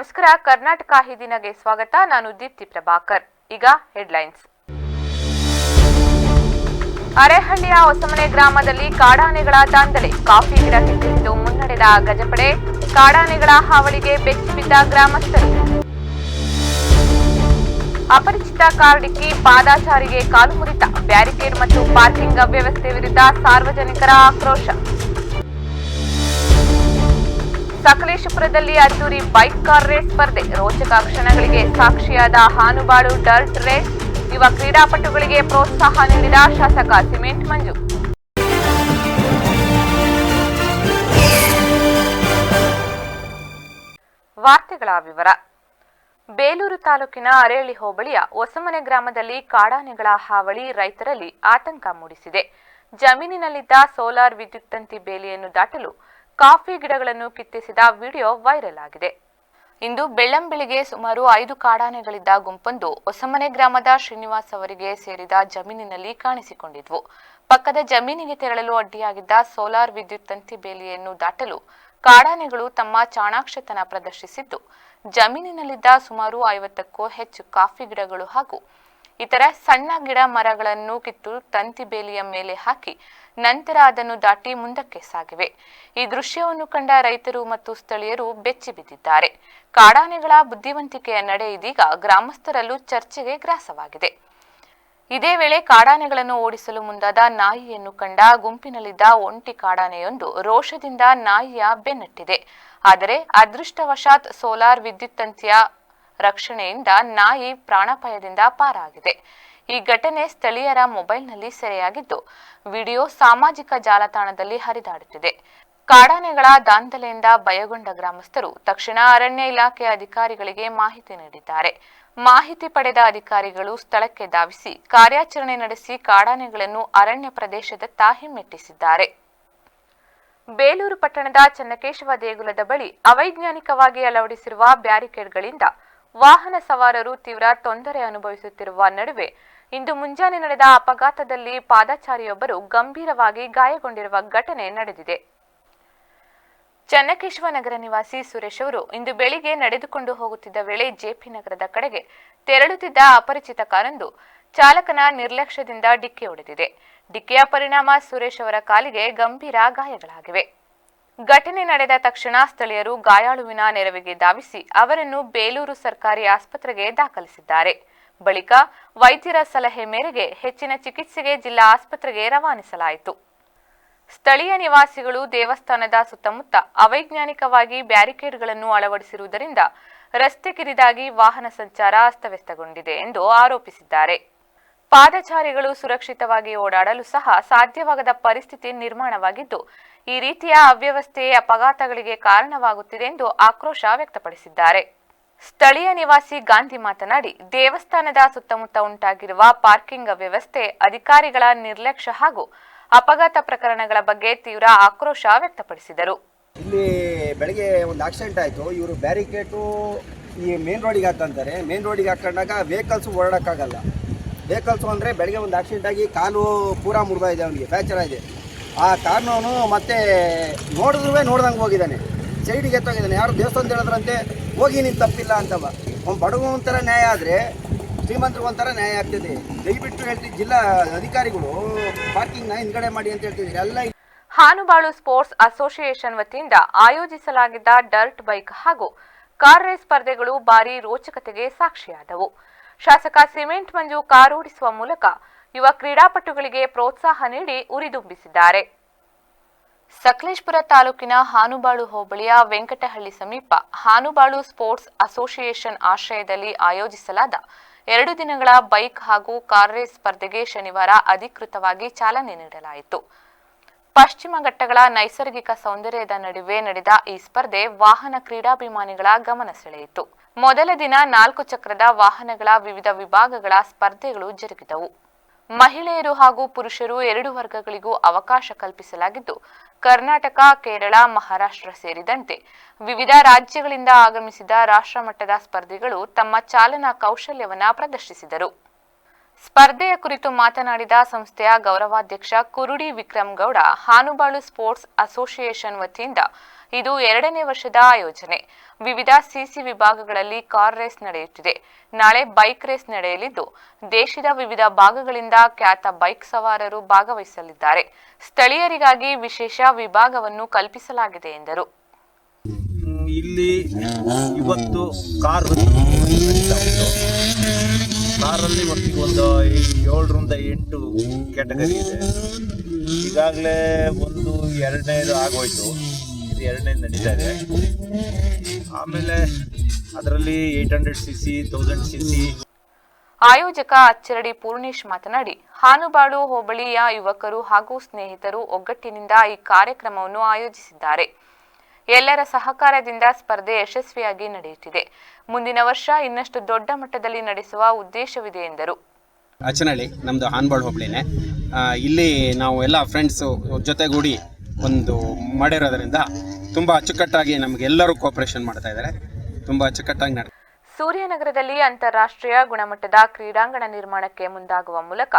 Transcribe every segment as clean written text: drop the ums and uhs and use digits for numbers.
ನಮಸ್ಕಾರ. ಕರ್ನಾಟಕ ಹಿದಿನಗೆ ಸ್ವಾಗತ. ನಾನು ದೀಪ್ತಿ ಪ್ರಭಾಕರ್. ಈಗ ಹೆಡ್ಲೈನ್ಸ್. ಅರೆಹಳ್ಳಿಯ ಹೊಸಮನೆ ಗ್ರಾಮದಲ್ಲಿ ಕಾಡಾನೆಗಳ ದಾಂಧಲೆ. ಕಾಫಿ ಗಿಡ ಕಿತ್ತಿದ್ದು ಮುನ್ನಡೆದ ಗಜಪಡೆ. ಕಾಡಾನೆಗಳ ಹಾವಳಿಗೆ ಬೆಚ್ಚಿಬಿದ್ದ ಗ್ರಾಮಸ್ಥರು. ಅಪರಿಚಿತ ಕಾರ್ ಡಿಕ್ಕಿ, ಪಾದಾಚಾರಿಗೆ ಕಾಲು ಮುರಿತ. ಬ್ಯಾರಿಕೇಡ್ ಮತ್ತು ಪಾರ್ಕಿಂಗ್ ಅವ್ಯವಸ್ಥೆ ವಿರುದ್ಧ ಸಾರ್ವಜನಿಕರ ಆಕ್ರೋಶ. ಸಕಲೇಶಪುರದಲ್ಲಿ ಅದ್ದೂರಿ ಬೈಕ್ ಕಾರ್ ರೇಸ್ ಸ್ಪರ್ಧೆ. ರೋಚಕ ಕ್ಷಣಗಳಿಗೆ ಸಾಕ್ಷಿಯಾದ ಹಾನುಬಾಳು ಡರ್ಟ್ ರೇಸ್. ಯುವ ಕ್ರೀಡಾಪಟುಗಳಿಗೆ ಪ್ರೋತ್ಸಾಹ ನೀಡಿದ ಶಾಸಕ ಸಿಮೆಂಟ್ ಮಂಜು. ವಾರ್ತೆಗಳ ವಿವರ. ಬೇಲೂರು ತಾಲೂಕಿನ ಅರೇಳಿ ಹೋಬಳಿಯ ಹೊಸಮನೆ ಗ್ರಾಮದಲ್ಲಿ ಕಾಡಾನೆಗಳ ಹಾವಳಿ ರೈತರಲ್ಲಿ ಆತಂಕ ಮೂಡಿಸಿದೆ. ಜಮೀನಿನಲ್ಲಿದ್ದ ಸೋಲಾರ್ ವಿದ್ಯುತ್ ತಂತಿ ಬೇಲಿಯನ್ನು ದಾಟಲು ಕಾಫಿ ಗಿಡಗಳನ್ನು ಕಿತ್ತಿಸಿದ ವಿಡಿಯೋ ವೈರಲ್ ಆಗಿದೆ. ಇಂದು ಬೆಳ್ಳಂಬೆಳಿಗ್ಗೆ ಸುಮಾರು 5 ಕಾಡಾನೆಗಳಿದ್ದ ಗುಂಪೊಂದು ಹೊಸಮನೆ ಗ್ರಾಮದ ಶ್ರೀನಿವಾಸ್ ಅವರಿಗೆ ಸೇರಿದ ಜಮೀನಿನಲ್ಲಿ ಕಾಣಿಸಿಕೊಂಡಿದ್ವು. ಪಕ್ಕದ ಜಮೀನಿಗೆ ತೆರಳಲು ಅಡ್ಡಿಯಾಗಿದ್ದ ಸೋಲಾರ್ ವಿದ್ಯುತ್ ತಂತಿ ಬೇಲಿಯನ್ನು ದಾಟಲು ಕಾಡಾನೆಗಳು ತಮ್ಮ ಚಾಣಾಕ್ಷತನ ಪ್ರದರ್ಶಿಸಿದ್ದು, ಜಮೀನಿನಲ್ಲಿದ್ದ ಸುಮಾರು 50ಕ್ಕೂ ಹೆಚ್ಚು ಕಾಫಿ ಗಿಡಗಳು ಹಾಗೂ ಇತರ ಸಣ್ಣ ಗಿಡ ಮರಗಳನ್ನು ಕಿತ್ತು ತಂತಿ ಬೇಲಿಯ ಮೇಲೆ ಹಾಕಿ ನಂತರ ಅದನ್ನು ದಾಟಿ ಮುಂದಕ್ಕೆ ಸಾಗಿವೆ. ಈ ದೃಶ್ಯವನ್ನು ಕಂಡ ರೈತರು ಮತ್ತು ಸ್ಥಳೀಯರು ಬೆಚ್ಚಿ ಬಿದ್ದಿದ್ದಾರೆ. ಕಾಡಾನೆಗಳ ಬುದ್ಧಿವಂತಿಕೆಯ ನಡೆ ಇದೀಗ ಗ್ರಾಮಸ್ಥರಲ್ಲೂ ಚರ್ಚೆಗೆ ಗ್ರಾಸವಾಗಿದೆ. ಇದೇ ವೇಳೆ ಕಾಡಾನೆಗಳನ್ನು ಓಡಿಸಲು ಮುಂದಾದ ನಾಯಿಯನ್ನು ಕಂಡ ಗುಂಪಿನಲ್ಲಿದ್ದ ಒಂಟಿ ಕಾಡಾನೆಯೊಂದು ರೋಷದಿಂದ ನಾಯಿಯ ಬೆನ್ನಟ್ಟಿದೆ. ಆದರೆ ಅದೃಷ್ಟವಶಾತ್ ಸೋಲಾರ್ ವಿದ್ಯುತ್ ತಂತಿಯ ರಕ್ಷಣೆಯಿಂದ ನಾಯಿ ಪ್ರಾಣಾಪಾಯದಿಂದ ಪಾರಾಗಿದೆ. ಈ ಘಟನೆ ಸ್ಥಳೀಯರ ಮೊಬೈಲ್ನಲ್ಲಿ ಸೆರೆಯಾಗಿದ್ದು, ವಿಡಿಯೋ ಸಾಮಾಜಿಕ ಜಾಲತಾಣದಲ್ಲಿ ಹರಿದಾಡುತ್ತಿದೆ. ಕಾಡಾನೆಗಳ ದಾಂಧಲೆಯಿಂದ ಭಯಗೊಂಡ ಗ್ರಾಮಸ್ಥರು ತಕ್ಷಣ ಅರಣ್ಯ ಇಲಾಖೆ ಅಧಿಕಾರಿಗಳಿಗೆ ಮಾಹಿತಿ ನೀಡಿದ್ದಾರೆ. ಮಾಹಿತಿ ಪಡೆದ ಅಧಿಕಾರಿಗಳು ಸ್ಥಳಕ್ಕೆ ಧಾವಿಸಿ ಕಾರ್ಯಾಚರಣೆ ನಡೆಸಿ ಕಾಡಾನೆಗಳನ್ನು ಅರಣ್ಯ ಪ್ರದೇಶದತ್ತ ಹಿಮ್ಮೆಟ್ಟಿಸಿದ್ದಾರೆ. ಬೇಲೂರು ಪಟ್ಟಣದ ಚನ್ನಕೇಶವ ದೇಗುಲದ ಬಳಿ ಅವೈಜ್ಞಾನಿಕವಾಗಿ ಅಳವಡಿಸಿರುವ ಬ್ಯಾರಿಕೇಡ್ಗಳಿಂದ ವಾಹನ ಸವಾರರು ತೀವ್ರ ತೊಂದರೆ ಅನುಭವಿಸುತ್ತಿರುವ ನಡುವೆ ಇಂದು ಮುಂಜಾನೆ ನಡೆದ ಅಪಘಾತದಲ್ಲಿ ಪಾದಚಾರಿಯೊಬ್ಬರು ಗಂಭೀರವಾಗಿ ಗಾಯಗೊಂಡಿರುವ ಘಟನೆ ನಡೆದಿದೆ. ಚನ್ನಕೇಶವ ನಗರ ನಿವಾಸಿ ಸುರೇಶ್ ಅವರು ಇಂದು ಬೆಳಿಗ್ಗೆ ನಡೆದುಕೊಂಡು ಹೋಗುತ್ತಿದ್ದ ವೇಳೆ ಜೆಪಿ ನಗರದ ಕಡೆಗೆ ತೆರಳುತ್ತಿದ್ದ ಅಪರಿಚಿತ ಕಾರೊಂದು ಚಾಲಕನ ನಿರ್ಲಕ್ಷ್ಯದಿಂದ ಡಿಕ್ಕಿ ಹೊಡೆದಿದೆ. ಡಿಕ್ಕಿಯ ಪರಿಣಾಮ ಸುರೇಶ್ ಅವರ ಕಾಲಿಗೆ ಗಂಭೀರ ಗಾಯಗಳಾಗಿವೆ. ಘಟನೆ ನಡೆದ ತಕ್ಷಣ ಸ್ಥಳೀಯರು ಗಾಯಾಳುವಿನ ನೆರವಿಗೆ ಧಾವಿಸಿ ಅವರನ್ನು ಬೇಲೂರು ಸರ್ಕಾರಿ ಆಸ್ಪತ್ರೆಗೆ ದಾಖಲಿಸಿದ್ದಾರೆ. ಬಳಿಕ ವೈದ್ಯರ ಸಲಹೆ ಮೇರೆಗೆ ಹೆಚ್ಚಿನ ಚಿಕಿತ್ಸೆಗೆ ಜಿಲ್ಲಾ ಆಸ್ಪತ್ರೆಗೆ ರವಾನಿಸಲಾಯಿತು. ಸ್ಥಳೀಯ ನಿವಾಸಿಗಳು ದೇವಸ್ಥಾನದ ಸುತ್ತಮುತ್ತ ಅವೈಜ್ಞಾನಿಕವಾಗಿ ಬ್ಯಾರಿಕೇಡ್ಗಳನ್ನು ಅಳವಡಿಸಿರುವುದರಿಂದ ರಸ್ತೆ ಕಿರಿದಾಗಿ ವಾಹನ ಸಂಚಾರ ಅಸ್ತವ್ಯಸ್ತಗೊಂಡಿದೆ ಎಂದು ಆರೋಪಿಸಿದ್ದಾರೆ. ಪಾದಚಾರಿಗಳು ಸುರಕ್ಷಿತವಾಗಿ ಓಡಾಡಲು ಸಹ ಸಾಧ್ಯವಾಗದ ಪರಿಸ್ಥಿತಿ ನಿರ್ಮಾಣವಾಗಿದ್ದು, ಈ ರೀತಿಯ ಅವ್ಯವಸ್ಥೆ ಅಪಘಾತಗಳಿಗೆ ಕಾರಣವಾಗುತ್ತಿದೆ ಎಂದು ಆಕ್ರೋಶ ವ್ಯಕ್ತಪಡಿಸಿದ್ದಾರೆ. ಸ್ಥಳೀಯ ನಿವಾಸಿ ಗಾಂಧಿ ಮಾತನಾಡಿ, ದೇವಸ್ಥಾನದ ಸುತ್ತಮುತ್ತ ಉಂಟಾಗಿರುವ ಪಾರ್ಕಿಂಗ್ ಅವ್ಯವಸ್ಥೆ, ಅಧಿಕಾರಿಗಳ ನಿರ್ಲಕ್ಷ್ಯ ಹಾಗೂ ಅಪಘಾತ ಪ್ರಕರಣಗಳ ಬಗ್ಗೆ ತೀವ್ರ ಆಕ್ರೋಶ ವ್ಯಕ್ತಪಡಿಸಿದರು. ಇಲ್ಲಿ ಬೆಳಗ್ಗೆ ಒಂದು ಆಕ್ಸಿಡೆಂಟ್ ಆಯಿತು. ಇವರು ಬ್ಯಾರಿಕೇಟು ಈ ಮೇನ್ ರೋಡಿಗೆ ಹಾಕಂತಾರೆ. ಮೇನ್ ರೋಡಿಗೆ ಹಾಕೊಂಡಾಗ ವೆಹಿಕಲ್ಸ್ ಓಡಾಡೋಕ್ಕಾಗಲ್ಲ. ವೆಹಿಕಲ್ಸು ಅಂದರೆ ಬೆಳಗ್ಗೆ ಒಂದು ಆಕ್ಸಿಡೆಂಟ್ ಆಗಿ ಕಾಲು ಪೂರಾ ಮುರಿದೋಗಿದೆ, ಅವನಿಗೆ ಫ್ರ್ಯಾಕ್ಚರ್ ಆಗಿದೆ. ಆ ಕಾರಣವನು ಮತ್ತೆ ನೋಡಿದ್ರೂ ನೋಡ್ದಂಗೆ ಹೋಗಿದ್ದಾನೆ, ಸೈಡಿಗೆ ಎತ್ತೋಗಿದ್ದಾನೆ. ಯಾರು ದೇವಸ್ಥಾನ ಹೇಳಿದ್ರಂತೆ ಹೋಗಿ ನೀನು ತಪ್ಪಿಲ್ಲ ಅಂತವ. ಅವ್ನು ಬಡವ ಒಂಥರ ನ್ಯಾಯ ಆದರೆ ಶ್ರೀಮಂತರಿಗೆ ಒಂಥರ ನ್ಯಾಯ ಆಗ್ತಿದೆ. ದಯವಿಟ್ಟು ಹೇಳ್ತೀವಿ, ಜಿಲ್ಲಾ ಅಧಿಕಾರಿಗಳು ಪಾರ್ಕಿಂಗ್ನ ಹಿಂದ್ಗಡೆ ಮಾಡಿ ಅಂತ ಹೇಳ್ತಿದ್ದೀರಿ ಎಲ್ಲ. ಹಾನುಬಾಳು ಸ್ಪೋರ್ಟ್ಸ್ ಅಸೋಸಿಯೇಷನ್ ವತಿಯಿಂದ ಆಯೋಜಿಸಲಾಗಿದ್ದ ಡರ್ಟ್ ಬೈಕ್ ಹಾಗೂ ಕಾರ್ ರೇಸ್ ಸ್ಪರ್ಧೆಗಳು ಭಾರೀ ರೋಚಕತೆಗೆ ಸಾಕ್ಷಿಯಾದವು. ಶಾಸಕ ಸಿಮೆಂಟ್ ಮಂಜು ಕಾರ್ ಓಡಿಸುವ ಮೂಲಕ ಯುವ ಕ್ರೀಡಾಪಟುಗಳಿಗೆ ಪ್ರೋತ್ಸಾಹ ನೀಡಿ ಉರಿದುಂಬಿಸಿದ್ದಾರೆ. ಸಕಲೇಶಪುರ ತಾಲೂಕಿನ ಹಾನುಬಾಳು ಹೋಬಳಿಯ ವೆಂಕಟಹಳ್ಳಿ ಸಮೀಪ ಹಾನುಬಾಳು ಸ್ಪೋರ್ಟ್ಸ್ ಅಸೋಸಿಯೇಷನ್ ಆಶ್ರಯದಲ್ಲಿ ಆಯೋಜಿಸಲಾದ 2 ದಿನಗಳ ಬೈಕ್ ಹಾಗೂ ಕಾರ್ ರೇಸ್ ಸ್ಪರ್ಧೆಗೆ ಶನಿವಾರ ಅಧಿಕೃತವಾಗಿ ಚಾಲನೆ ನೀಡಲಾಯಿತು. ಪಶ್ಚಿಮ ಘಟ್ಟಗಳ ನೈಸರ್ಗಿಕ ಸೌಂದರ್ಯದ ನಡುವೆ ನಡೆದ ಈ ಸ್ಪರ್ಧೆ ವಾಹನ ಕ್ರೀಡಾಭಿಮಾನಿಗಳ ಗಮನ ಸೆಳೆಯಿತು. ಮೊದಲ ದಿನ 4 ಚಕ್ರದ ವಾಹನಗಳ ವಿವಿಧ ವಿಭಾಗಗಳ ಸ್ಪರ್ಧೆಗಳು ಜರುಗಿದವು. ಮಹಿಳೆಯರು ಹಾಗೂ ಪುರುಷರು 2 ವರ್ಗಗಳಿಗೂ ಅವಕಾಶ ಕಲ್ಪಿಸಲಾಗಿದ್ದು, ಕರ್ನಾಟಕ, ಕೇರಳ, ಮಹಾರಾಷ್ಟ್ರ ಸೇರಿದಂತೆ ವಿವಿಧ ರಾಜ್ಯಗಳಿಂದ ಆಗಮಿಸಿದ ರಾಷ್ಟ್ರಮಟ್ಟದ ಸ್ಪರ್ಧಿಗಳು ತಮ್ಮ ಚಾಲನಾ ಕೌಶಲ್ಯವನ್ನು ಪ್ರದರ್ಶಿಸಿದರು. ಸ್ಪರ್ಧೆಯ ಕುರಿತು ಮಾತನಾಡಿದ ಸಂಸ್ಥೆಯ ಗೌರವಾಧ್ಯಕ್ಷ ಕುರುಡಿ ವಿಕ್ರಮ್ ಗೌಡ, ಹಾನುಬಾಳು ಸ್ಪೋರ್ಟ್ಸ್ ಅಸೋಸಿಯೇಷನ್ ವತಿಯಿಂದ ಇದು 2ನೇ ವರ್ಷದ ಆಯೋಜನೆ. ವಿವಿಧ ಸಿಸಿ ವಿಭಾಗಗಳಲ್ಲಿ ಕಾರ್ ರೇಸ್ ನಡೆಯುತ್ತಿದೆ. ನಾಳೆ ಬೈಕ್ ರೇಸ್ ನಡೆಯಲಿದ್ದು, ದೇಶದ ವಿವಿಧ ಭಾಗಗಳಿಂದ ಖ್ಯಾತ ಬೈಕ್ ಸವಾರರು ಭಾಗವಹಿಸಲಿದ್ದಾರೆ. ಸ್ಥಳೀಯರಿಗಾಗಿ ವಿಶೇಷ ವಿಭಾಗವನ್ನು ಕಲ್ಪಿಸಲಾಗಿದೆ ಎಂದರು. ಇಲ್ಲಿ ಇವತ್ತು ಕಾರಲ್ಲಿ ಒಟ್ಟಿಗೆ ಒಂದು 7ರಿಂದ 8 ಕ್ಯಾಟಗರಿ ಇದೆ. ಈಗಾಗಲೇ ಒಂದು 2ನೇದು ಆಗೋಯ್ತು, ಇದು 2ನೇದು ನಡೀತಾ ಇದೆ. ಆಮೇಲೆ ಅದರಲ್ಲಿ 800cc 1000cc. ಆಯೋಜಕ ಅಚ್ಚರಡಿ ಪೂರ್ಣೇಶ್ ಮಾತನಾಡಿ, ಹಾನುಬಾಳು ಹೋಬಳಿಯ ಯುವಕರು ಹಾಗೂ ಸ್ನೇಹಿತರು ಒಗ್ಗಟ್ಟಿನಿಂದ ಈ ಕಾರ್ಯಕ್ರಮವನ್ನು ಆಯೋಜಿಸಿದ್ದಾರೆ. ಎಲ್ಲರ ಸಹಕಾರದಿಂದ ಸ್ಪರ್ಧೆ ಯಶಸ್ವಿಯಾಗಿ ನಡೆಯುತ್ತಿದೆ. ಮುಂದಿನ ವರ್ಷ ಇನ್ನಷ್ಟು ದೊಡ್ಡ ಮಟ್ಟದಲ್ಲಿ ನಡೆಸುವ ಉದ್ದೇಶವಿದೆ ಎಂದರು. ಅಚ್ಚನಹಳ್ಳಿ ನಮ್ಮದು ಹಾನುಬಾಳು ಹೋಬಳಿನೇ. ಇಲ್ಲಿ ನಾವು ಎಲ್ಲ ಫ್ರೆಂಡ್ಸು ಜೊತೆಗೂಡಿ ಒಂದು ಮಾಡಿರೋದರಿಂದ ತುಂಬ ಅಚ್ಚುಕಟ್ಟಾಗಿ ನಮಗೆಲ್ಲರೂ ಕೋಆಪರೇಷನ್ ಮಾಡ್ತಾ ಇದ್ದಾರೆ. ತುಂಬ ಅಚ್ಚುಕಟ್ಟಾಗಿ ನಡೆಯುತ್ತೆ. ಸೂರ್ಯನಗರದಲ್ಲಿ ಅಂತಾರಾಷ್ಟ್ರೀಯ ಗುಣಮಟ್ಟದ ಕ್ರೀಡಾಂಗಣ ನಿರ್ಮಾಣಕ್ಕೆ ಮುಂದಾಗುವ ಮೂಲಕ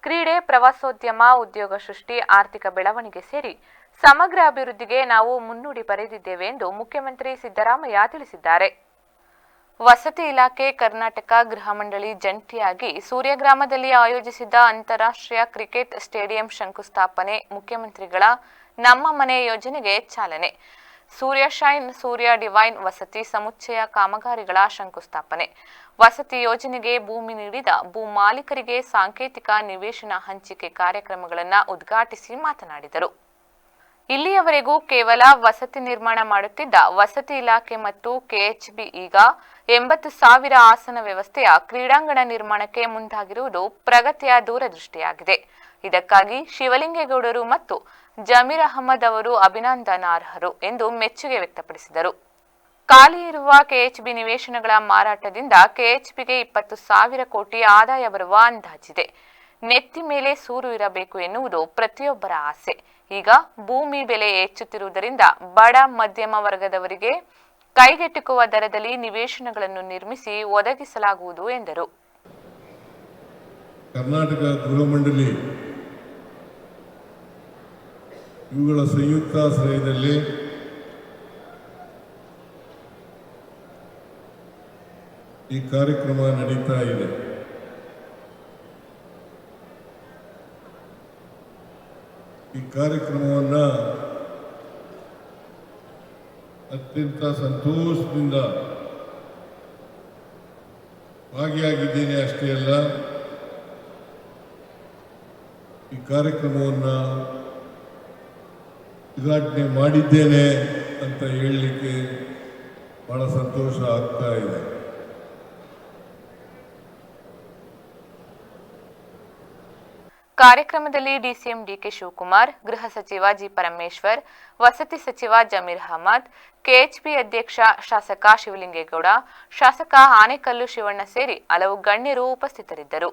ಕ್ರೀಡೆ, ಪ್ರವಾಸೋದ್ಯಮ, ಉದ್ಯೋಗ ಸೃಷ್ಟಿ, ಆರ್ಥಿಕ ಬೆಳವಣಿಗೆ ಸೇರಿ ಸಮಗ್ರ ಅಭಿವೃದ್ಧಿಗೆ ನಾವು ಮುನ್ನುಡಿ ಬರೆದಿದ್ದೇವೆ ಎಂದು ಮುಖ್ಯಮಂತ್ರಿ ಸಿದ್ದರಾಮಯ್ಯ ತಿಳಿಸಿದ್ದಾರೆ. ವಸತಿ ಇಲಾಖೆ, ಕರ್ನಾಟಕ ಗೃಹ ಮಂಡಳಿ ಜಂಟಿಯಾಗಿ ಸೂರ್ಯಗ್ರಾಮದಲ್ಲಿ ಆಯೋಜಿಸಿದ್ದ ಅಂತಾರಾಷ್ಟ್ರೀಯ ಕ್ರಿಕೆಟ್ ಸ್ಟೇಡಿಯಂ ಶಂಕುಸ್ಥಾಪನೆ, ಮುಖ್ಯಮಂತ್ರಿಗಳ ನಮ್ಮ ಮನೆ ಯೋಜನೆಗೆ ಚಾಲನೆ, ಸೂರ್ಯ ಶೈನ್, ಸೂರ್ಯ ಡಿವೈನ್ ವಸತಿ ಸಮುಚ್ಚಯ ಕಾಮಗಾರಿಗಳ ಶಂಕುಸ್ಥಾಪನೆ, ವಸತಿ ಯೋಜನೆಗೆ ಭೂಮಿ ನೀಡಿದ ಭೂ ಮಾಲೀಕರಿಗೆ ಸಾಂಕೇತಿಕ ನಿವೇಶನ ಹಂಚಿಕೆ ಕಾರ್ಯಕ್ರಮಗಳನ್ನು ಉದ್ಘಾಟಿಸಿ ಮಾತನಾಡಿದರು. ಇಲ್ಲಿಯವರೆಗೂ ಕೇವಲ ವಸತಿ ನಿರ್ಮಾಣ ಮಾಡುತ್ತಿದ್ದ ವಸತಿ ಇಲಾಖೆ ಮತ್ತು ಕೆಎಚ್ಬಿ ಈಗ 80,000 ಆಸನ ವ್ಯವಸ್ಥೆಯ ಕ್ರೀಡಾಂಗಣ ನಿರ್ಮಾಣಕ್ಕೆ ಮುಂದಾಗಿರುವುದು ಪ್ರಗತಿಯ ದೂರದೃಷ್ಟಿಯಾಗಿದೆ. ಇದಕ್ಕಾಗಿ ಶಿವಲಿಂಗೇಗೌಡರು ಮತ್ತು ಜಮೀರ್ ಅಹಮದ್ ಅವರು ಅಭಿನಂದನಾರ್ಹರು ಎಂದು ಮೆಚ್ಚುಗೆ ವ್ಯಕ್ತಪಡಿಸಿದರು. ಖಾಲಿ ಇರುವ ಕೆಎಚ್ಬಿ ನಿವೇಶನಗಳ ಮಾರಾಟದಿಂದ ಕೆಎಚ್ಬಿಗೆ 20,000 ಕೋಟಿ ಆದಾಯ ಬರುವ ಅಂದಾಜಿದೆ. ನೆತ್ತಿ ಮೇಲೆ ಸೂರು ಇರಬೇಕು ಎನ್ನುವುದು ಪ್ರತಿಯೊಬ್ಬರ ಆಸೆ. ಈಗ ಭೂಮಿ ಬೆಲೆ ಹೆಚ್ಚುತ್ತಿರುವುದರಿಂದ ಬಡ ಮಧ್ಯಮ ವರ್ಗದವರಿಗೆ ಕೈಗೆಟುಕುವ ದರದಲ್ಲಿ ನಿವೇಶನಗಳನ್ನು ನಿರ್ಮಿಸಿ ಒದಗಿಸಲಾಗುವುದು ಎಂದರು. ಕರ್ನಾಟಕ ಗೃಹ ಮಂಡಳಿ ಇವುಗಳ ಸಂಯುಕ್ತಾಶ್ರಯದಲ್ಲಿ ಈ ಕಾರ್ಯಕ್ರಮ ನಡೀತಾ ಇದೆ. ಈ ಕಾರ್ಯಕ್ರಮವನ್ನು ಅತ್ಯಂತ ಸಂತೋಷದಿಂದ ಭಾಗಿಯಾಗಿದ್ದೇನೆ ಅಷ್ಟೇ ಅಲ್ಲ, ಈ ಕಾರ್ಯಕ್ರಮವನ್ನು ಉದ್ಘಾಟನೆ ಮಾಡಿದ್ದೇನೆ ಅಂತ ಹೇಳಲಿಕ್ಕೆ ಬಹಳ ಸಂತೋಷ ಆಗ್ತಾ ಇದೆ. ಕಾರ್ಯಕ್ರಮದಲ್ಲಿ ಡಿಸಿಎಂ ಡಿಕೆ ಶಿವಕುಮಾರ್, ಗೃಹ ಸಚಿವ ಜಿ ಪರಮೇಶ್ವರ್, ವಸತಿ ಸಚಿವ ಜಮೀರ್ ಅಹಮದ್, ಕೆಎಚ್ಬಿ ಅಧ್ಯಕ್ಷ ಶಾಸಕ ಶಿವಲಿಂಗೇಗೌಡ, ಶಾಸಕ ಆನೆಕಲ್ಲು ಶಿವಣ್ಣ ಸೇರಿ ಹಲವು ಗಣ್ಯರು ಉಪಸ್ಥಿತರಿದ್ದರು.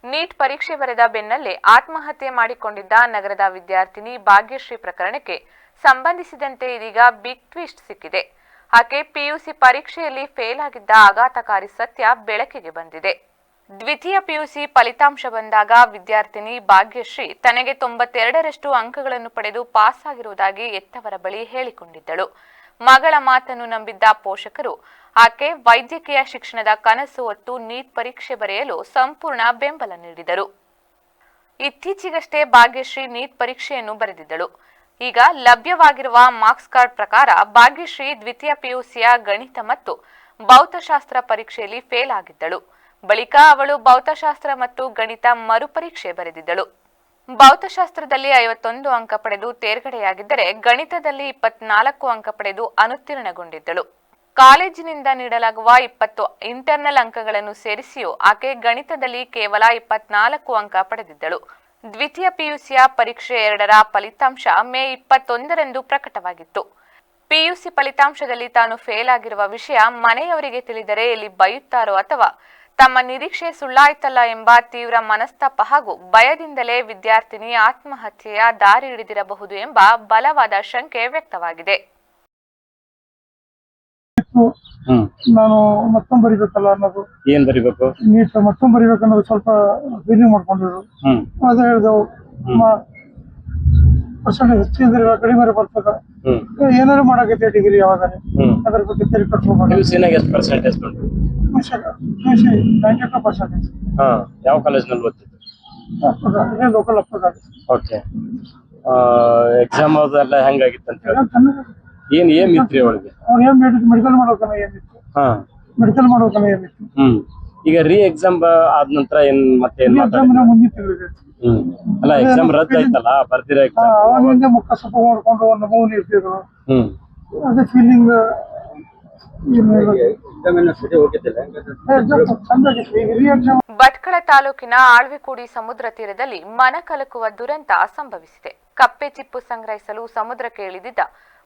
ನೀಟ್ ಪರೀಕ್ಷೆ ಬರೆದ ಬೆನ್ನಲ್ಲೇ ಆತ್ಮಹತ್ಯೆ ಮಾಡಿಕೊಂಡಿದ್ದ ನಗರದ ವಿದ್ಯಾರ್ಥಿನಿ ಭಾಗ್ಯಶ್ರೀ ಪ್ರಕರಣಕ್ಕೆ ಸಂಬಂಧಿಸಿದಂತೆ ಇದೀಗ ಬಿಗ್ ಟ್ವಿಸ್ಟ್ ಸಿಕ್ಕಿದೆ. ಆಕೆ ಪಿಯುಸಿ ಪರೀಕ್ಷೆಯಲ್ಲಿ ಫೇಲ್ ಆಗಿದ್ದ ಆಘಾತಕಾರಿ ಸತ್ಯ ಬೆಳಕಿಗೆ ಬಂದಿದೆ. ದ್ವಿತೀಯ ಪಿಯುಸಿ ಫಲಿತಾಂಶ ಬಂದಾಗ ವಿದ್ಯಾರ್ಥಿನಿ ಭಾಗ್ಯಶ್ರೀ ತನಗೆ 92ರಷ್ಟು ಅಂಕಗಳನ್ನು ಪಡೆದು ಪಾಸ್ ಆಗಿರುವುದಾಗಿ ಹೆತ್ತವರ ಬಳಿ ಹೇಳಿಕೊಂಡಿದ್ದಳು. ಮಗಳ ಮಾತನ್ನು ನಂಬಿದ್ದ ಪೋಷಕರು ಆಕೆ ವೈದ್ಯಕೀಯ ಶಿಕ್ಷಣದ ಕನಸು ಹೊತ್ತು ನೀಟ್ ಪರೀಕ್ಷೆ ಬರೆಯಲು ಸಂಪೂರ್ಣ ಬೆಂಬಲ ನೀಡಿದರು. ಇತ್ತೀಚೆಗಷ್ಟೇ ಭಾಗ್ಯಶ್ರೀ ನೀಟ್ ಪರೀಕ್ಷೆಯನ್ನು ಬರೆದಿದ್ದಳು. ಈಗ ಲಭ್ಯವಾಗಿರುವ ಮಾರ್ಕ್ಸ್ ಕಾರ್ಡ್ ಪ್ರಕಾರ ಭಾಗ್ಯಶ್ರೀ ದ್ವಿತೀಯ ಪಿಯುಸಿಯ ಗಣಿತ ಮತ್ತು ಭೌತಶಾಸ್ತ್ರ ಪರೀಕ್ಷೆಯಲ್ಲಿ ಫೇಲ್ ಆಗಿದ್ದಳು. ಬಳಿಕ ಅವಳು ಭೌತಶಾಸ್ತ್ರ ಮತ್ತು ಗಣಿತ ಮರುಪರೀಕ್ಷೆ ಬರೆದಿದ್ದಳು. ಭೌತಶಾಸ್ತ್ರದಲ್ಲಿ 51 ಅಂಕ ಪಡೆದು ತೇರ್ಗಡೆಯಾಗಿದ್ದರೆ ಗಣಿತದಲ್ಲಿ 24 ಅಂಕ ಪಡೆದು ಅನುತ್ತೀರ್ಣಗೊಂಡಿದ್ದಳು. ಕಾಲೇಜಿನಿಂದ ನೀಡಲಾಗುವ 20 ಇಂಟರ್ನಲ್ ಅಂಕಗಳನ್ನು ಸೇರಿಸಿಯೂ ಆಕೆ ಗಣಿತದಲ್ಲಿ ಕೇವಲ 24 ಅಂಕ ಪಡೆದಿದ್ದಳು. ದ್ವಿತೀಯ ಪಿಯುಸಿಯ ಪರೀಕ್ಷೆ 2ರ ಫಲಿತಾಂಶ ಮೇ 21ರಂದು ಪ್ರಕಟವಾಗಿತ್ತು. ಪಿಯುಸಿ ಫಲಿತಾಂಶದಲ್ಲಿ ತಾನು ಫೇಲ್ ಆಗಿರುವ ವಿಷಯ ಮನೆಯವರಿಗೆ ತಿಳಿದರೆ ಎಲ್ಲಿ ಬೈಯುತ್ತಾರೋ ಅಥವಾ ತಮ್ಮ ನಿರೀಕ್ಷೆ ಸುಳ್ಳಾಯ್ತಲ್ಲ ಎಂಬ ತೀವ್ರ ಮನಸ್ತಾಪ ಹಾಗೂ ಭಯದಿಂದಲೇ ವಿದ್ಯಾರ್ಥಿನಿ ಆತ್ಮಹತ್ಯೆಯ ದಾರಿ ಹಿಡಿದಿರಬಹುದು ಎಂಬ ಬಲವಾದ ಶಂಕೆ ವ್ಯಕ್ತವಾಗಿದೆ. ಇತ್ತು. ನಾನು ಮತ್ತೊಮ್ಮೆ ಬರಿಬೇಕಲ್ಲ ಅನ್ನೋದು, ಏನ್ ಬರಿಬೇಕು, ನೀಟ್ ಮತ್ತೊಮ್ಮೆ ಬರಿಬೇಕು ಅನ್ನೋದು ಸ್ವಲ್ಪ ಫೀಲಿಂಗ್ ಮಾಡ್ಕೊಂಡಿದ್ರು. ಅದೇ ಹೇಳಿದೆವು, ಪರ್ಸೆಂಟೇಜ್ ಹೆಚ್ಚಿದ್ರೆ ಕಡಿಮೆ ಬರ್ತದ, ಏನಾದ್ರು ಮಾಡಾಕೈತೆ ಡಿಗ್ರಿ ಯಾವಾಗಾರೆ ಅದ್ರ ಬಗ್ಗೆ ತೆರೆ ಕಟ್ಸ್ಕೊಬೋದು. ಎಷ್ಟು ಪರ್ಸೆಂಟೇಜ್ ಬಂತು? 92%. ಯಾವ ಕಾಲೇಜ್ನಲ್ಲಿ ಓದ್ತಿದ್ದು? ಲೋಕಲ್ ಅಪ್ಪ. ಓಕೆ, ಎಕ್ಸಾಮ್ ಅದೆಲ್ಲ ಹೆಂಗಾಗಿತ್ತು ಅಂತ ಹೇಳಿ ಏನ್ ಇತ್ರಿ ಅವಳಿಗೆ? ಅವ್ನು ಏನ್ ಮೆಡಿಕಲ್ ಮಾಡ್ಬೇಕನ್ನ ಏನಿತ್ತು, ಮೆಡಿಕಲ್ ಮಾಡ್ಬೇಕನ್ನ ಏನಿತ್ತು. ಈಗ ರೀ ಎಕ್ಸಾಮ್ ಆದ ನಂತರ ಏನ್ ಮತ್ತೆ ಏನ್ ಮುಂದಿನ ತಿಂಗಳಿಗೆ ಅಲ್ಲ ಎಕ್ಸಾಮ್ ರದ್ದು ಆಯ್ತಲ್ಲ, ಬರ್ದಿರ ಎಕ್ಸಾಮ್ ಅವಾಗಿಂದ ಮುಖ ಸೊಪ್ಪ ಮಾಡ್ಕೊಂಡು ಒಂದು ಮೂವ್ ಇರ್ತಿದ್ರು. ಅದೇ ಫೀಲಿಂಗ್ ಭಟ್ಕಳ ತಾಲೂಕಿನ ಆಳ್ವಿಕೂಡಿ ಸಮುದ್ರ ತೀರದಲ್ಲಿ ಮನ ಕಲಕುವ ದುರಂತ ಸಂಭವಿಸಿದೆ. ಕಪ್ಪೆ ಚಿಪ್ಪು ಸಂಗ್ರಹಿಸಲು ಸಮುದ್ರಕ್ಕೆ ಇಳಿದಿದ್ದ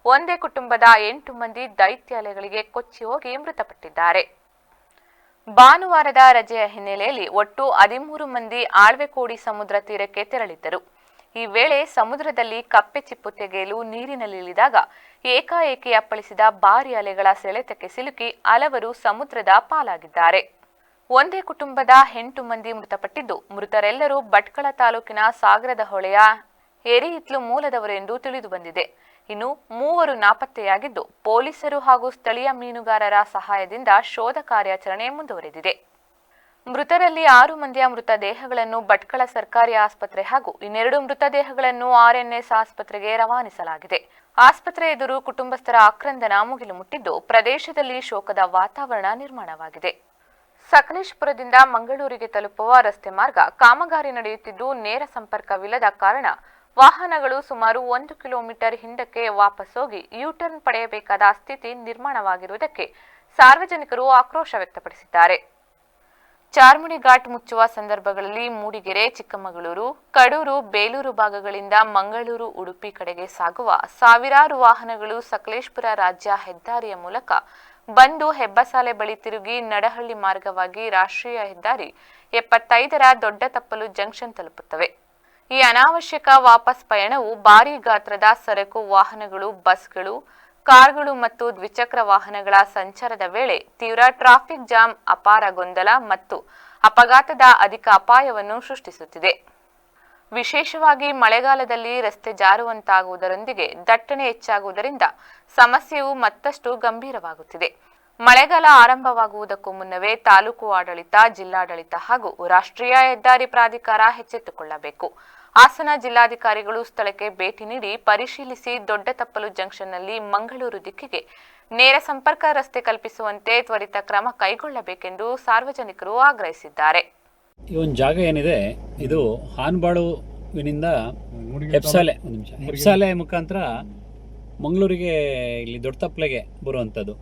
ಒಂದೇ ಕುಟುಂಬದ 8 ಮಂದಿ ದೈತ್ಯಾಲೆಗಳಿಗೆ ಕೊಚ್ಚಿ ಹೋಗಿ ಮೃತಪಟ್ಟಿದ್ದಾರೆ. ಭಾನುವಾರದ ರಜೆಯ ಹಿನ್ನೆಲೆಯಲ್ಲಿ ಒಟ್ಟು 13 ಮಂದಿ ಆಳ್ವೆಕೋಡಿ ಸಮುದ್ರ ತೀರಕ್ಕೆ ತೆರಳಿದ್ದರು. ಈ ವೇಳೆ ಸಮುದ್ರದಲ್ಲಿ ಕಪ್ಪೆ ಚಿಪ್ಪು ತೆಗೆಯಲು ನೀರಿನಲ್ಲಿ ಇಳಿದಾಗ ಏಕಾಏಕಿ ಅಪ್ಪಳಿಸಿದ ಭಾರಿ ಅಲೆಗಳ ಸೆಳೆತಕ್ಕೆ ಸಿಲುಕಿ ಹಲವರು ಸಮುದ್ರದ ಪಾಲಾಗಿದ್ದಾರೆ. ಒಂದೇ ಕುಟುಂಬದ 8 ಮಂದಿ ಮೃತಪಟ್ಟಿದ್ದು, ಮೃತರೆಲ್ಲರೂ ಭಟ್ಕಳ ತಾಲೂಕಿನ ಸಾಗರದ ಹೊಳೆಯ ಎರಿಹಿತ್ಲು ಮೂಲದವರೆಂದು ತಿಳಿದು ಬಂದಿದೆ. ಇನ್ನು 3 ನಾಪತ್ತೆಯಾಗಿದ್ದು, ಪೊಲೀಸರು ಹಾಗೂ ಸ್ಥಳೀಯ ಮೀನುಗಾರರ ಸಹಾಯದಿಂದ ಶೋಧ ಕಾರ್ಯಾಚರಣೆ ಮುಂದುವರೆದಿದೆ. ಮೃತರಲ್ಲಿ 6 ಮಂದಿಯ ಮೃತದೇಹಗಳನ್ನು ಭಟ್ಕಳ ಸರ್ಕಾರಿ ಆಸ್ಪತ್ರೆ ಹಾಗೂ ಇನ್ನೆರಡು ಮೃತದೇಹಗಳನ್ನು ಆರ್ಎನ್ಎಸ್ ಆಸ್ಪತ್ರೆಗೆ ರವಾನಿಸಲಾಗಿದೆ. ಆಸ್ಪತ್ರೆ ಎದುರು ಕುಟುಂಬಸ್ಥರ ಆಕ್ರಂದನ ಮುಗಿಲು ಮುಟ್ಟಿದ್ದು, ಪ್ರದೇಶದಲ್ಲಿ ಶೋಕದ ವಾತಾವರಣ ನಿರ್ಮಾಣವಾಗಿದೆ. ಸಕಲೇಶಪುರದಿಂದ ಮಂಗಳೂರಿಗೆ ತಲುಪುವ ರಸ್ತೆ ಮಾರ್ಗ ಕಾಮಗಾರಿ ನಡೆಯುತ್ತಿದ್ದು, ನೇರ ಸಂಪರ್ಕವಿಲ್ಲದ ಕಾರಣ ವಾಹನಗಳು ಸುಮಾರು 1 ಕಿಲೋಮೀಟರ್ ಹಿಂದಕ್ಕೆ ವಾಪಸ್ ಹೋಗಿ ಯೂಟರ್ನ್ ಪಡೆಯಬೇಕಾದ ಸ್ಥಿತಿ ನಿರ್ಮಾಣವಾಗಿರುವುದಕ್ಕೆ ಸಾರ್ವಜನಿಕರು ಆಕ್ರೋಶ ವ್ಯಕ್ತಪಡಿಸಿದ್ದಾರೆ. ಚಾರ್ಮುಡಿ ಘಾಟ್ ಮುಚ್ಚುವ ಸಂದರ್ಭಗಳಲ್ಲಿ ಮೂಡಿಗೆರೆ, ಚಿಕ್ಕಮಗಳೂರು, ಕಡೂರು, ಬೇಲೂರು ಭಾಗಗಳಿಂದ ಮಂಗಳೂರು, ಉಡುಪಿ ಕಡೆಗೆ ಸಾಗುವ ಸಾವಿರಾರು ವಾಹನಗಳು ಸಕಲೇಶಪುರ ರಾಜ್ಯ ಹೆದ್ದಾರಿಯ ಮೂಲಕ ಬಂದು ಹೆಬ್ಬಸಾಲೆ ಬಳಿ ತಿರುಗಿ ನಡಹಳ್ಳಿ ಮಾರ್ಗವಾಗಿ ರಾಷ್ಟ್ರೀಯ ಹೆದ್ದಾರಿ 75ರ ದೊಡ್ಡ ತಪ್ಪಲು ಜಂಕ್ಷನ್ ತಲುಪುತ್ತವೆ. ಈ ಅನಾವಶ್ಯಕ ವಾಪಸ್ ಪಯಣವು ಭಾರೀ ಗಾತ್ರದ ಸರಕು ವಾಹನಗಳು, ಬಸ್ಗಳು, ಕಾರ್ಗಳು ಮತ್ತು ದ್ವಿಚಕ್ರ ವಾಹನಗಳ ಸಂಚಾರದ ವೇಳೆ ತೀವ್ರ ಟ್ರಾಫಿಕ್ ಜಾಮ್, ಅಪಾರ ಗೊಂದಲ ಮತ್ತು ಅಪಘಾತದ ಅಧಿಕ ಅಪಾಯವನ್ನು ಸೃಷ್ಟಿಸುತ್ತಿದೆ. ವಿಶೇಷವಾಗಿ ಮಳೆಗಾಲದಲ್ಲಿ ರಸ್ತೆ ಜಾರುವಂತಾಗುವುದರೊಂದಿಗೆ ದಟ್ಟಣೆ ಹೆಚ್ಚಾಗುವುದರಿಂದ ಸಮಸ್ಯೆಯು ಮತ್ತಷ್ಟು ಗಂಭೀರವಾಗುತ್ತಿದೆ. ಮಳೆಗಾಲ ಆರಂಭವಾಗುವುದಕ್ಕೂ ಮುನ್ನವೇ ತಾಲೂಕು ಆಡಳಿತ, ಜಿಲ್ಲಾಡಳಿತ ಹಾಗೂ ರಾಷ್ಟ್ರೀಯ ಹೆದ್ದಾರಿ ಪ್ರಾಧಿಕಾರ ಎಚ್ಚೆತ್ತುಕೊಳ್ಳಬೇಕು. ಹಾಸನ ಜಿಲ್ಲಾಧಿಕಾರಿಗಳು ಸ್ಥಳಕ್ಕೆ ಭೇಟಿ ನೀಡಿ ಪರಿಶೀಲಿಸಿ ದೊಡ್ಡ ತಪ್ಪಲು ಜಂಕ್ಷನ್ನಲ್ಲಿ ಮಂಗಳೂರು ದಿಕ್ಕಿಗೆ ನೇರ ಸಂಪರ್ಕ ರಸ್ತೆ ಕಲ್ಪಿಸುವಂತೆ ತ್ವರಿತ ಕ್ರಮ ಕೈಗೊಳ್ಳಬೇಕೆಂದು ಸಾರ್ವಜನಿಕರು ಆಗ್ರಹಿಸಿದ್ದಾರೆ. ಈ ಒಂದು ಜಾಗ ಏನಿದೆ, ಇದು ಹಾನ್ಬಾಳುವಿನಿಂದ ಹೆಬ್ಸಾಲೆ ಮುಖಾಂತರ ಮಂಗಳೂರಿಗೆ ಇಲ್ಲಿ ದೊಡ್ಡ ತಪ್ಪಲೆಗೆ ಬರುವಂಥದ್ದು.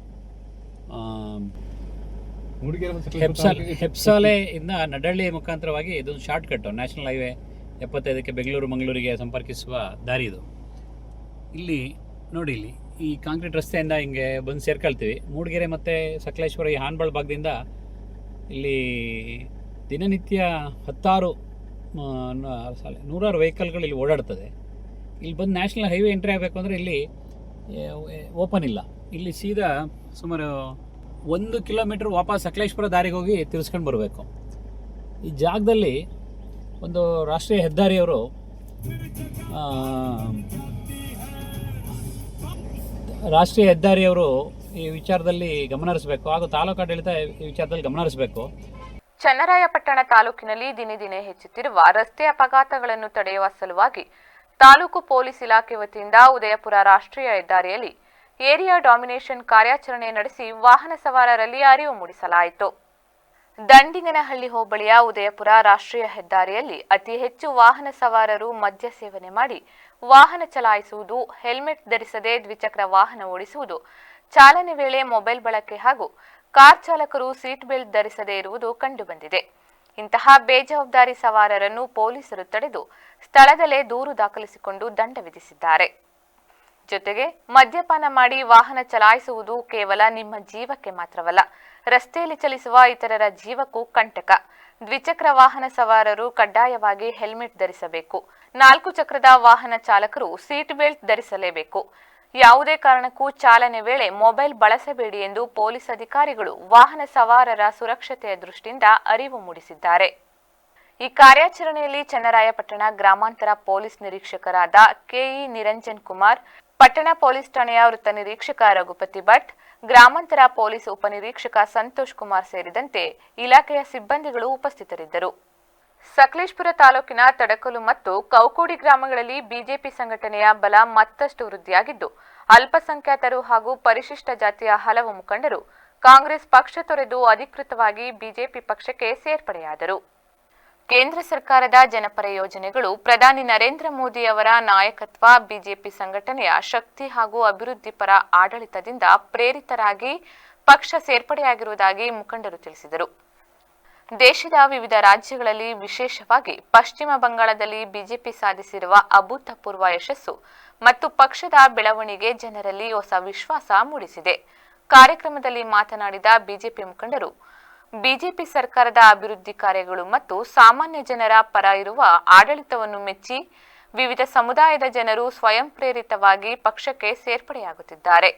ಹೆಬ್ಸಾಲೆಯಿಂದ ನಡಹಳ್ಳಿ ಮುಖಾಂತರವಾಗಿ ಇದೊಂದು ಶಾರ್ಟ್ ಕಟ್, ನ್ಯಾಷನಲ್ ಹೈವೇ 75ಕ್ಕೆ ಬೆಂಗಳೂರು ಮಂಗಳೂರಿಗೆ ಸಂಪರ್ಕಿಸುವ ದಾರಿ ಇದು. ಇಲ್ಲಿ ನೋಡಿ, ಇಲ್ಲಿ ಈ ಕಾಂಕ್ರೀಟ್ ರಸ್ತೆಯಿಂದ ಹಿಂಗೆ ಬಂದು ಸೇರ್ಕೊಳ್ತೀವಿ. ಮೂಡಿಗೆರೆ ಮತ್ತು ಸಕಲೇಶ್ವರ ಈ ಹಾನ್ಬಾಳ್ ಭಾಗದಿಂದ ಇಲ್ಲಿ ದಿನನಿತ್ಯ 100 ವೆಹಿಕಲ್ಗಳು ಇಲ್ಲಿ ಓಡಾಡ್ತದೆ. ಇಲ್ಲಿ ಬಂದು ನ್ಯಾಷನಲ್ ಹೈವೇ ಎಂಟ್ರಿ ಆಗಬೇಕು ಅಂದರೆ ಇಲ್ಲಿ ಓಪನ್ ಇಲ್ಲ. ಇಲ್ಲಿ ಸೀದಾ ಸುಮಾರು 1 ಕಿಲೋಮೀಟ್ರ್ ವಾಪಸ್ ಸಕಲೇಶ್ಪುರ ದಾರಿಗೆ ಹೋಗಿ ತಿರ್ಸ್ಕೊಂಡು ಬರಬೇಕು. ಈ ಜಾಗದಲ್ಲಿ ಒಂದು ರಾಷ್ಟ್ರೀಯ ಹೆದ್ದಾರಿಯವರು ಈ ವಿಚಾರದಲ್ಲಿ ಗಮನಹರಿಸಬೇಕು ಹಾಗೂ ತಾಲೂಕು ಆಡಳಿತ ಈ ವಿಚಾರದಲ್ಲಿ ಗಮನಹರಿಸಬೇಕು. ಚನ್ನರಾಯಪಟ್ಟಣ ತಾಲೂಕಿನಲ್ಲಿ ದಿನೇ ದಿನೇ ಹೆಚ್ಚುತ್ತಿರುವ ರಸ್ತೆ ಅಪಘಾತಗಳನ್ನು ತಡೆಯುವ ಸಲುವಾಗಿ ತಾಲೂಕು ಪೊಲೀಸ್ ಇಲಾಖೆ ವತಿಯಿಂದ ಉದಯಪುರ ರಾಷ್ಟ್ರೀಯ ಹೆದ್ದಾರಿಯಲ್ಲಿ ಏರಿಯಾ ಡಾಮಿನೇಷನ್ ಕಾರ್ಯಾಚರಣೆ ನಡೆಸಿ ವಾಹನ ಸವಾರರಲ್ಲಿ ಅರಿವು ಮೂಡಿಸಲಾಯಿತು. ದಂಡಿಗನಹಳ್ಳಿ ಹೋಬಳಿಯ ಉದಯಪುರ ರಾಷ್ಟ್ರೀಯ ಹೆದ್ದಾರಿಯಲ್ಲಿ ಅತಿ ಹೆಚ್ಚು ವಾಹನ ಸವಾರರು ಮದ್ಯ ಸೇವನೆ ಮಾಡಿ ವಾಹನ ಚಲಾಯಿಸುವುದು, ಹೆಲ್ಮೆಟ್ ಧರಿಸದೆ ದ್ವಿಚಕ್ರ ವಾಹನ ಓಡಿಸುವುದು, ಚಾಲನೆ ವೇಳೆ ಮೊಬೈಲ್ ಬಳಕೆ ಹಾಗೂ ಕಾರ್ ಚಾಲಕರು ಸೀಟ್ ಬೆಲ್ಟ್ ಧರಿಸದೇ ಇರುವುದು ಕಂಡುಬಂದಿದೆ. ಇಂತಹ ಬೇಜವಾಬ್ದಾರಿ ಸವಾರರನ್ನು ಪೊಲೀಸರು ತಡೆದು ಸ್ಥಳದಲ್ಲೇ ದೂರು ದಾಖಲಿಸಿಕೊಂಡು ದಂಡ ವಿಧಿಸಿದ್ದಾರೆ. ಜೊತೆಗೆ ಮದ್ಯಪಾನ ಮಾಡಿ ವಾಹನ ಚಲಾಯಿಸುವುದು ಕೇವಲ ನಿಮ್ಮ ಜೀವಕ್ಕೆ ಮಾತ್ರವಲ್ಲ, ರಸ್ತೆಯಲ್ಲಿ ಚಲಿಸುವ ಇತರರ ಜೀವಕ್ಕೂ ಕಂಟಕ. ದ್ವಿಚಕ್ರ ವಾಹನ ಸವಾರರು ಕಡ್ಡಾಯವಾಗಿ ಹೆಲ್ಮೆಟ್ ಧರಿಸಬೇಕು. 4 ಚಕ್ರದ ವಾಹನ ಚಾಲಕರು ಸೀಟ್ ಬೆಲ್ಟ್ ಧರಿಸಲೇಬೇಕು. ಯಾವುದೇ ಕಾರಣಕ್ಕೂ ಚಾಲನೆ ವೇಳೆ ಮೊಬೈಲ್ ಬಳಸಬೇಡಿ ಎಂದು ಪೊಲೀಸ್ ಅಧಿಕಾರಿಗಳು ವಾಹನ ಸವಾರರ ಸುರಕ್ಷತೆಯ ದೃಷ್ಟಿಯಿಂದ ಅರಿವು ಮೂಡಿಸಿದ್ದಾರೆ. ಈ ಕಾರ್ಯಾಚರಣೆಯಲ್ಲಿ ಚನ್ನರಾಯಪಟ್ಟಣ ಗ್ರಾಮಾಂತರ ಪೊಲೀಸ್ ನಿರೀಕ್ಷಕರಾದ ಕೆಇ ನಿರಂಜನ್ ಕುಮಾರ್, ಪಟ್ಟಣ ಪೊಲೀಸ್ ಠಾಣೆಯ ವೃತ್ತ ನಿರೀಕ್ಷಕ ರಘುಪತಿ ಭಟ್, ಗ್ರಾಮಾಂತರ ಪೊಲೀಸ್ ಉಪನಿರೀಕ್ಷಕ ಸಂತೋಷ್ ಕುಮಾರ್ ಸೇರಿದಂತೆ ಇಲಾಖೆಯ ಸಿಬ್ಬಂದಿಗಳು ಉಪಸ್ಥಿತರಿದ್ದರು. ಸಕಲೇಶಪುರ ತಾಲೂಕಿನ ತಡಕಲು ಮತ್ತು ಕೌಕೋಡಿ ಗ್ರಾಮಗಳಲ್ಲಿ ಬಿಜೆಪಿ ಸಂಘಟನೆಯ ಬಲ ಮತ್ತಷ್ಟು ವೃದ್ಧಿಯಾಗಿದ್ದು, ಅಲ್ಪಸಂಖ್ಯಾತರು ಹಾಗೂ ಪರಿಶಿಷ್ಟ ಜಾತಿಯ ಹಲವು ಮುಖಂಡರು ಕಾಂಗ್ರೆಸ್ ಪಕ್ಷ ತೊರೆದು ಅಧಿಕೃತವಾಗಿ ಬಿಜೆಪಿ ಪಕ್ಷಕ್ಕೆ ಸೇರ್ಪಡೆಯಾದರು. ಕೇಂದ್ರ ಸರ್ಕಾರದ ಜನಪರ ಯೋಜನೆಗಳು, ಪ್ರಧಾನಿ ನರೇಂದ್ರ ಮೋದಿ ಅವರ ನಾಯಕತ್ವ, ಬಿಜೆಪಿ ಸಂಘಟನೆಯ ಶಕ್ತಿ ಹಾಗೂ ಅಭಿವೃದ್ಧಿ ಪರ ಆಡಳಿತದಿಂದ ಪ್ರೇರಿತರಾಗಿ ಪಕ್ಷ ಸೇರ್ಪಡೆಯಾಗಿರುವುದಾಗಿ ಮುಖಂಡರು ತಿಳಿಸಿದರು. ದೇಶದ ವಿವಿಧ ರಾಜ್ಯಗಳಲ್ಲಿ, ವಿಶೇಷವಾಗಿ ಪಶ್ಚಿಮ ಬಂಗಾಳದಲ್ಲಿ ಬಿಜೆಪಿ ಸಾಧಿಸಿರುವ ಅಭೂತಪೂರ್ವ ಯಶಸ್ಸು ಮತ್ತು ಪಕ್ಷದ ಬೆಳವಣಿಗೆ ಜನರಲ್ಲಿ ಹೊಸ ವಿಶ್ವಾಸ ಮೂಡಿಸಿದೆ. ಕಾರ್ಯಕ್ರಮದಲ್ಲಿ ಮಾತನಾಡಿದ ಬಿಜೆಪಿ ಮುಖಂಡರು, ಬಿಜೆಪಿ ಸರ್ಕಾರದ ಅಭಿವೃದ್ಧಿ ಕಾರ್ಯಗಳು ಮತ್ತು ಸಾಮಾನ್ಯ ಜನರ ಪರ ಇರುವ ಆಡಳಿತವನ್ನು ಮೆಚ್ಚಿ ವಿವಿಧ ಸಮುದಾಯದ ಜನರು ಸ್ವಯಂ ಪ್ರೇರಿತವಾಗಿ ಪಕ್ಷಕ್ಕೆ ಸೇರ್ಪಡೆಯಾಗುತ್ತಿದ್ದಾರೆ.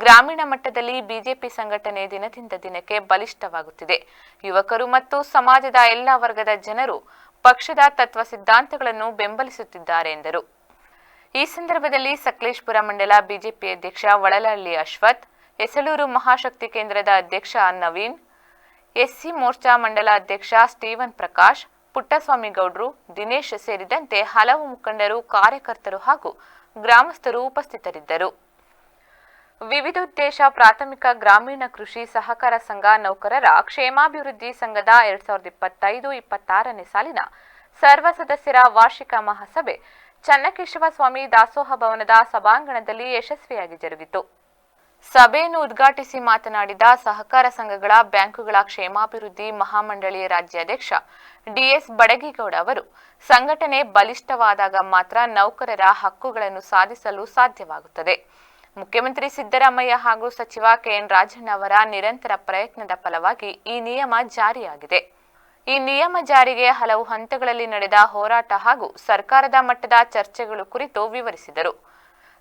ಗ್ರಾಮೀಣ ಮಟ್ಟದಲ್ಲಿ ಬಿಜೆಪಿ ಸಂಘಟನೆ ದಿನದಿಂದ ದಿನಕ್ಕೆ ಬಲಿಷ್ಠವಾಗುತ್ತಿದೆ. ಯುವಕರು ಮತ್ತು ಸಮಾಜದ ಎಲ್ಲ ವರ್ಗದ ಜನರು ಪಕ್ಷದ ತತ್ವ ಸಿದ್ಧಾಂತಗಳನ್ನು ಬೆಂಬಲಿಸುತ್ತಿದ್ದಾರೆ ಎಂದರು. ಈ ಸಂದರ್ಭದಲ್ಲಿ ಸಕಲೇಶಪುರ ಮಂಡಲ ಬಿಜೆಪಿ ಅಧ್ಯಕ್ಷ ವಳಲಹಳ್ಳಿ ಅಶ್ವಥ್, ಎಸಳೂರು ಮಹಾಶಕ್ತಿ ಕೇಂದ್ರದ ಅಧ್ಯಕ್ಷ ನವೀನ್, ಎಸ್ಸಿ ಮೋರ್ಚಾ ಮಂಡಲ ಅಧ್ಯಕ್ಷ ಸ್ಟೀವನ್ ಪ್ರಕಾಶ್, ಪುಟ್ಟಸ್ವಾಮಿ ಗೌಡ್ರು, ದಿನೇಶ್ ಸೇರಿದಂತೆ ಹಲವು ಮುಖಂಡರು, ಕಾರ್ಯಕರ್ತರು ಹಾಗೂ ಗ್ರಾಮಸ್ಥರು ಉಪಸ್ಥಿತರಿದ್ದರು. ವಿವಿಧೋದ್ದೇಶ ಪ್ರಾಥಮಿಕ ಗ್ರಾಮೀಣ ಕೃಷಿ ಸಹಕಾರ ಸಂಘ ನೌಕರರ ಕ್ಷೇಮಾಭಿವೃದ್ಧಿ ಸಂಘದ 2025-26ನೇ ಸಾಲಿನ ಸರ್ವ ಸದಸ್ಯರ ವಾರ್ಷಿಕ ಮಹಾಸಭೆ ಚನ್ನಕೇಶವ ಸ್ವಾಮಿ ದಾಸೋಹ ಭವನದ ಸಭಾಂಗಣದಲ್ಲಿ ಯಶಸ್ವಿಯಾಗಿ ಜರುಗಿತು. ಸಭೆಯನ್ನು ಉದ್ಘಾಟಿಸಿ ಮಾತನಾಡಿದ ಸಹಕಾರ ಸಂಘಗಳ ಬ್ಯಾಂಕುಗಳ ಕ್ಷೇಮಾಭಿವೃದ್ಧಿ ಮಹಾಮಂಡಳಿಯ ರಾಜ್ಯಾಧ್ಯಕ್ಷ ಡಿಎಸ್ ಬಡಗಿಗೌಡ ಅವರು, ಸಂಘಟನೆ ಬಲಿಷ್ಠವಾದಾಗ ಮಾತ್ರ ನೌಕರರ ಹಕ್ಕುಗಳನ್ನು ಸಾಧಿಸಲು ಸಾಧ್ಯವಾಗುತ್ತದೆ. ಮುಖ್ಯಮಂತ್ರಿ ಸಿದ್ದರಾಮಯ್ಯ ಹಾಗೂ ಸಚಿವ ಕೆಎನ್ ರಾಜಣ್ಣ ಅವರ ನಿರಂತರ ಪ್ರಯತ್ನದ ಫಲವಾಗಿ ಈ ನಿಯಮ ಜಾರಿಯಾಗಿದೆ. ಈ ನಿಯಮ ಜಾರಿಗೆ ಹಲವು ಹಂತಗಳಲ್ಲಿ ನಡೆದ ಹೋರಾಟ ಹಾಗೂ ಸರ್ಕಾರದ ಮಟ್ಟದ ಚರ್ಚೆಗಳು ಕುರಿತು ವಿವರಿಸಿದರು.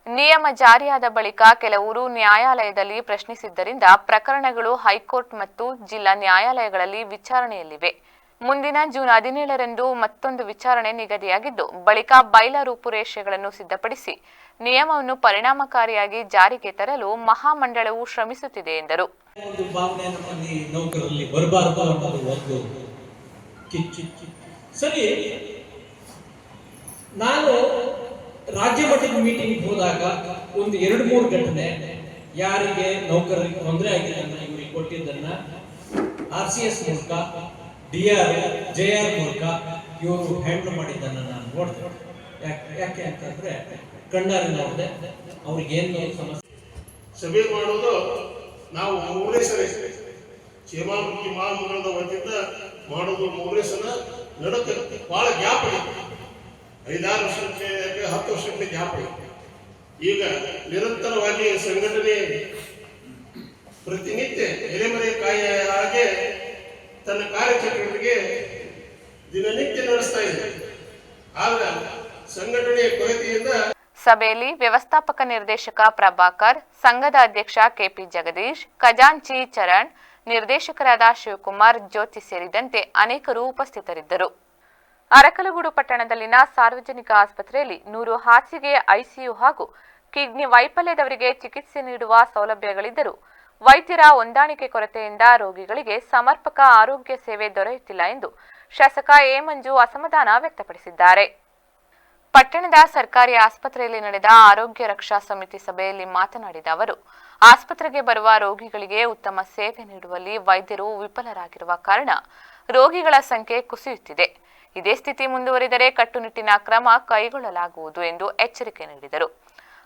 ನಿಯಮ ಜಾರಿಯಾದ ಬಳಿಕ ಕೆಲವರು ನ್ಯಾಯಾಲಯದಲ್ಲಿ ಪ್ರಶ್ನಿಸಿದ್ದರಿಂದ ಪ್ರಕರಣಗಳು ಹೈಕೋರ್ಟ್ ಮತ್ತು ಜಿಲ್ಲಾ ನ್ಯಾಯಾಲಯಗಳಲ್ಲಿ ವಿಚಾರಣೆಯಲ್ಲಿವೆ. ಮುಂದಿನ ಜೂನ್ 17ರಂದು ಮತ್ತೊಂದು ವಿಚಾರಣೆ ನಿಗದಿಯಾಗಿದ್ದು, ಬಳಿಕ ಬೈಲಾ ರೂಪುರೇಷೆಗಳನ್ನು ಸಿದ್ಧಪಡಿಸಿ ನಿಯಮವನ್ನು ಪರಿಣಾಮಕಾರಿಯಾಗಿ ಜಾರಿಗೆ ತರಲು ಮಹಾಮಂಡಳವು ಶ್ರಮಿಸುತ್ತಿದೆ ಎಂದರು. ಒಂದು ಭಾವನೆ ನಮ್ಮಲ್ಲಿ ನೌಕರರಲ್ಲಿ ಬರಬಾರದು ಅನ್ನೋದು ಒಂದು ಕಿಚ್ಚು. ಸರಿ, ನಾನು ರಾಜ್ಯ ಮಟ್ಟದ ಮೀಟಿಂಗ್ ಹೋದಾಗ ಒಂದು 2-3 ಘಟನೆ ಯಾರಿಗೆ ನೌಕರರಿಗೆ ತೊಂದರೆ ಆಗಿದೆ ಅಂತ ಇವರಿಗೆ ಕೊಟ್ಟಿದ್ದನ್ನ RCS ಮೂಲಕ, DR, JR ಮೂಲಕ ಇವರು ಹ್ಯಾಂಡಲ್ ಮಾಡಿದ್ದನ್ನ ನಾನು ನೋಡ್ತೇನೆ. ಯಾಕೆ ಅಂತಂದ್ರೆ ಕಣ್ಣಾರೆ ನೋಡಿದೆ ಅವ್ರಿಗೇನು ಸಮಸ್ಯೆ. ಸಭೆ ಮಾಡೋದು ನಾವು 3ನೇ ಸಲ ಕ್ಷೇಮಾಭಿವೃದ್ಧಿ ಮಹಾಮಂಡಲದ ವತಿಯಿಂದ ಮಾಡೋದು 3ನೇ ಸಲ. ನಡಕ್ಕೆ ಬಹಳ ಗ್ಯಾಪ್ ಇದೆ, 5-6 ವರ್ಷಕ್ಕೆ 10 ವರ್ಷಕ್ಕೆ ಗ್ಯಾಪ್ ಇದೆ. ಈಗ ನಿರಂತರವಾಗಿ ಸಂಘಟನೆ ಪ್ರತಿನಿತ್ಯ ಎಲೆಮರೆ ಕಾಯ ಹಾಗೆ ತನ್ನ ಕಾರ್ಯಚಟುವಟಿಕೆ ದಿನನಿತ್ಯ ನಡೆಸ್ತಾ ಇದೆ. ಆದ್ರೆ ಸಂಘಟನೆಯ ಕೊರತೆಯಿಂದ ಸಭೆಯಲ್ಲಿ ವ್ಯವಸ್ಥಾಪಕ ನಿರ್ದೇಶಕ ಪ್ರಭಾಕರ್, ಸಂಘದ ಅಧ್ಯಕ್ಷ ಕೆಪಿ ಜಗದೀಶ್, ಖಜಾಂಚಿ ಚರಣ್, ನಿರ್ದೇಶಕರಾದ ಶಿವಕುಮಾರ್, ಜ್ಯೋತಿ ಸೇರಿದಂತೆ ಅನೇಕರು ಉಪಸ್ಥಿತರಿದ್ದರು. ಅರಕಲಗೂಡು ಪಟ್ಟಣದಲ್ಲಿನ ಸಾರ್ವಜನಿಕ ಆಸ್ಪತ್ರೆಯಲ್ಲಿ 100 ಹಾಸಿಗೆ ಐಸಿಯು ಹಾಗೂ ಕಿಡ್ನಿ ವೈಫಲ್ಯದವರಿಗೆ ಚಿಕಿತ್ಸೆ ನೀಡುವ ಸೌಲಭ್ಯಗಳಿದ್ದರೂ ವೈದ್ಯರ ಹೊಂದಾಣಿಕೆ ಕೊರತೆಯಿಂದ ರೋಗಿಗಳಿಗೆ ಸಮರ್ಪಕ ಆರೋಗ್ಯ ಸೇವೆ ದೊರೆಯುತ್ತಿಲ್ಲ ಎಂದು ಶಾಸಕ ಎ ಮಂಜು ಅಸಮಾಧಾನ ವ್ಯಕ್ತಪಡಿಸಿದ್ದಾರೆ. ಪಟ್ಟಣದ ಸರ್ಕಾರಿ ಆಸ್ಪತ್ರೆಯಲ್ಲಿ ನಡೆದ ಆರೋಗ್ಯ ರಕ್ಷಾ ಸಮಿತಿ ಸಭೆಯಲ್ಲಿ ಮಾತನಾಡಿದ ಅವರು, ಆಸ್ಪತ್ರೆಗೆ ಬರುವ ರೋಗಿಗಳಿಗೆ ಉತ್ತಮ ಸೇವೆ ನೀಡುವಲ್ಲಿ ವೈದ್ಯರು ವಿಫಲರಾಗಿರುವ ಕಾರಣ ರೋಗಿಗಳ ಸಂಖ್ಯೆ ಕುಸಿಯುತ್ತಿದೆ. ಇದೇ ಸ್ಥಿತಿ ಮುಂದುವರಿದರೆ ಕಟ್ಟುನಿಟ್ಟಿನ ಕ್ರಮ ಕೈಗೊಳ್ಳಲಾಗುವುದು ಎಂದು ಎಚ್ಚರಿಕೆ ನೀಡಿದರು.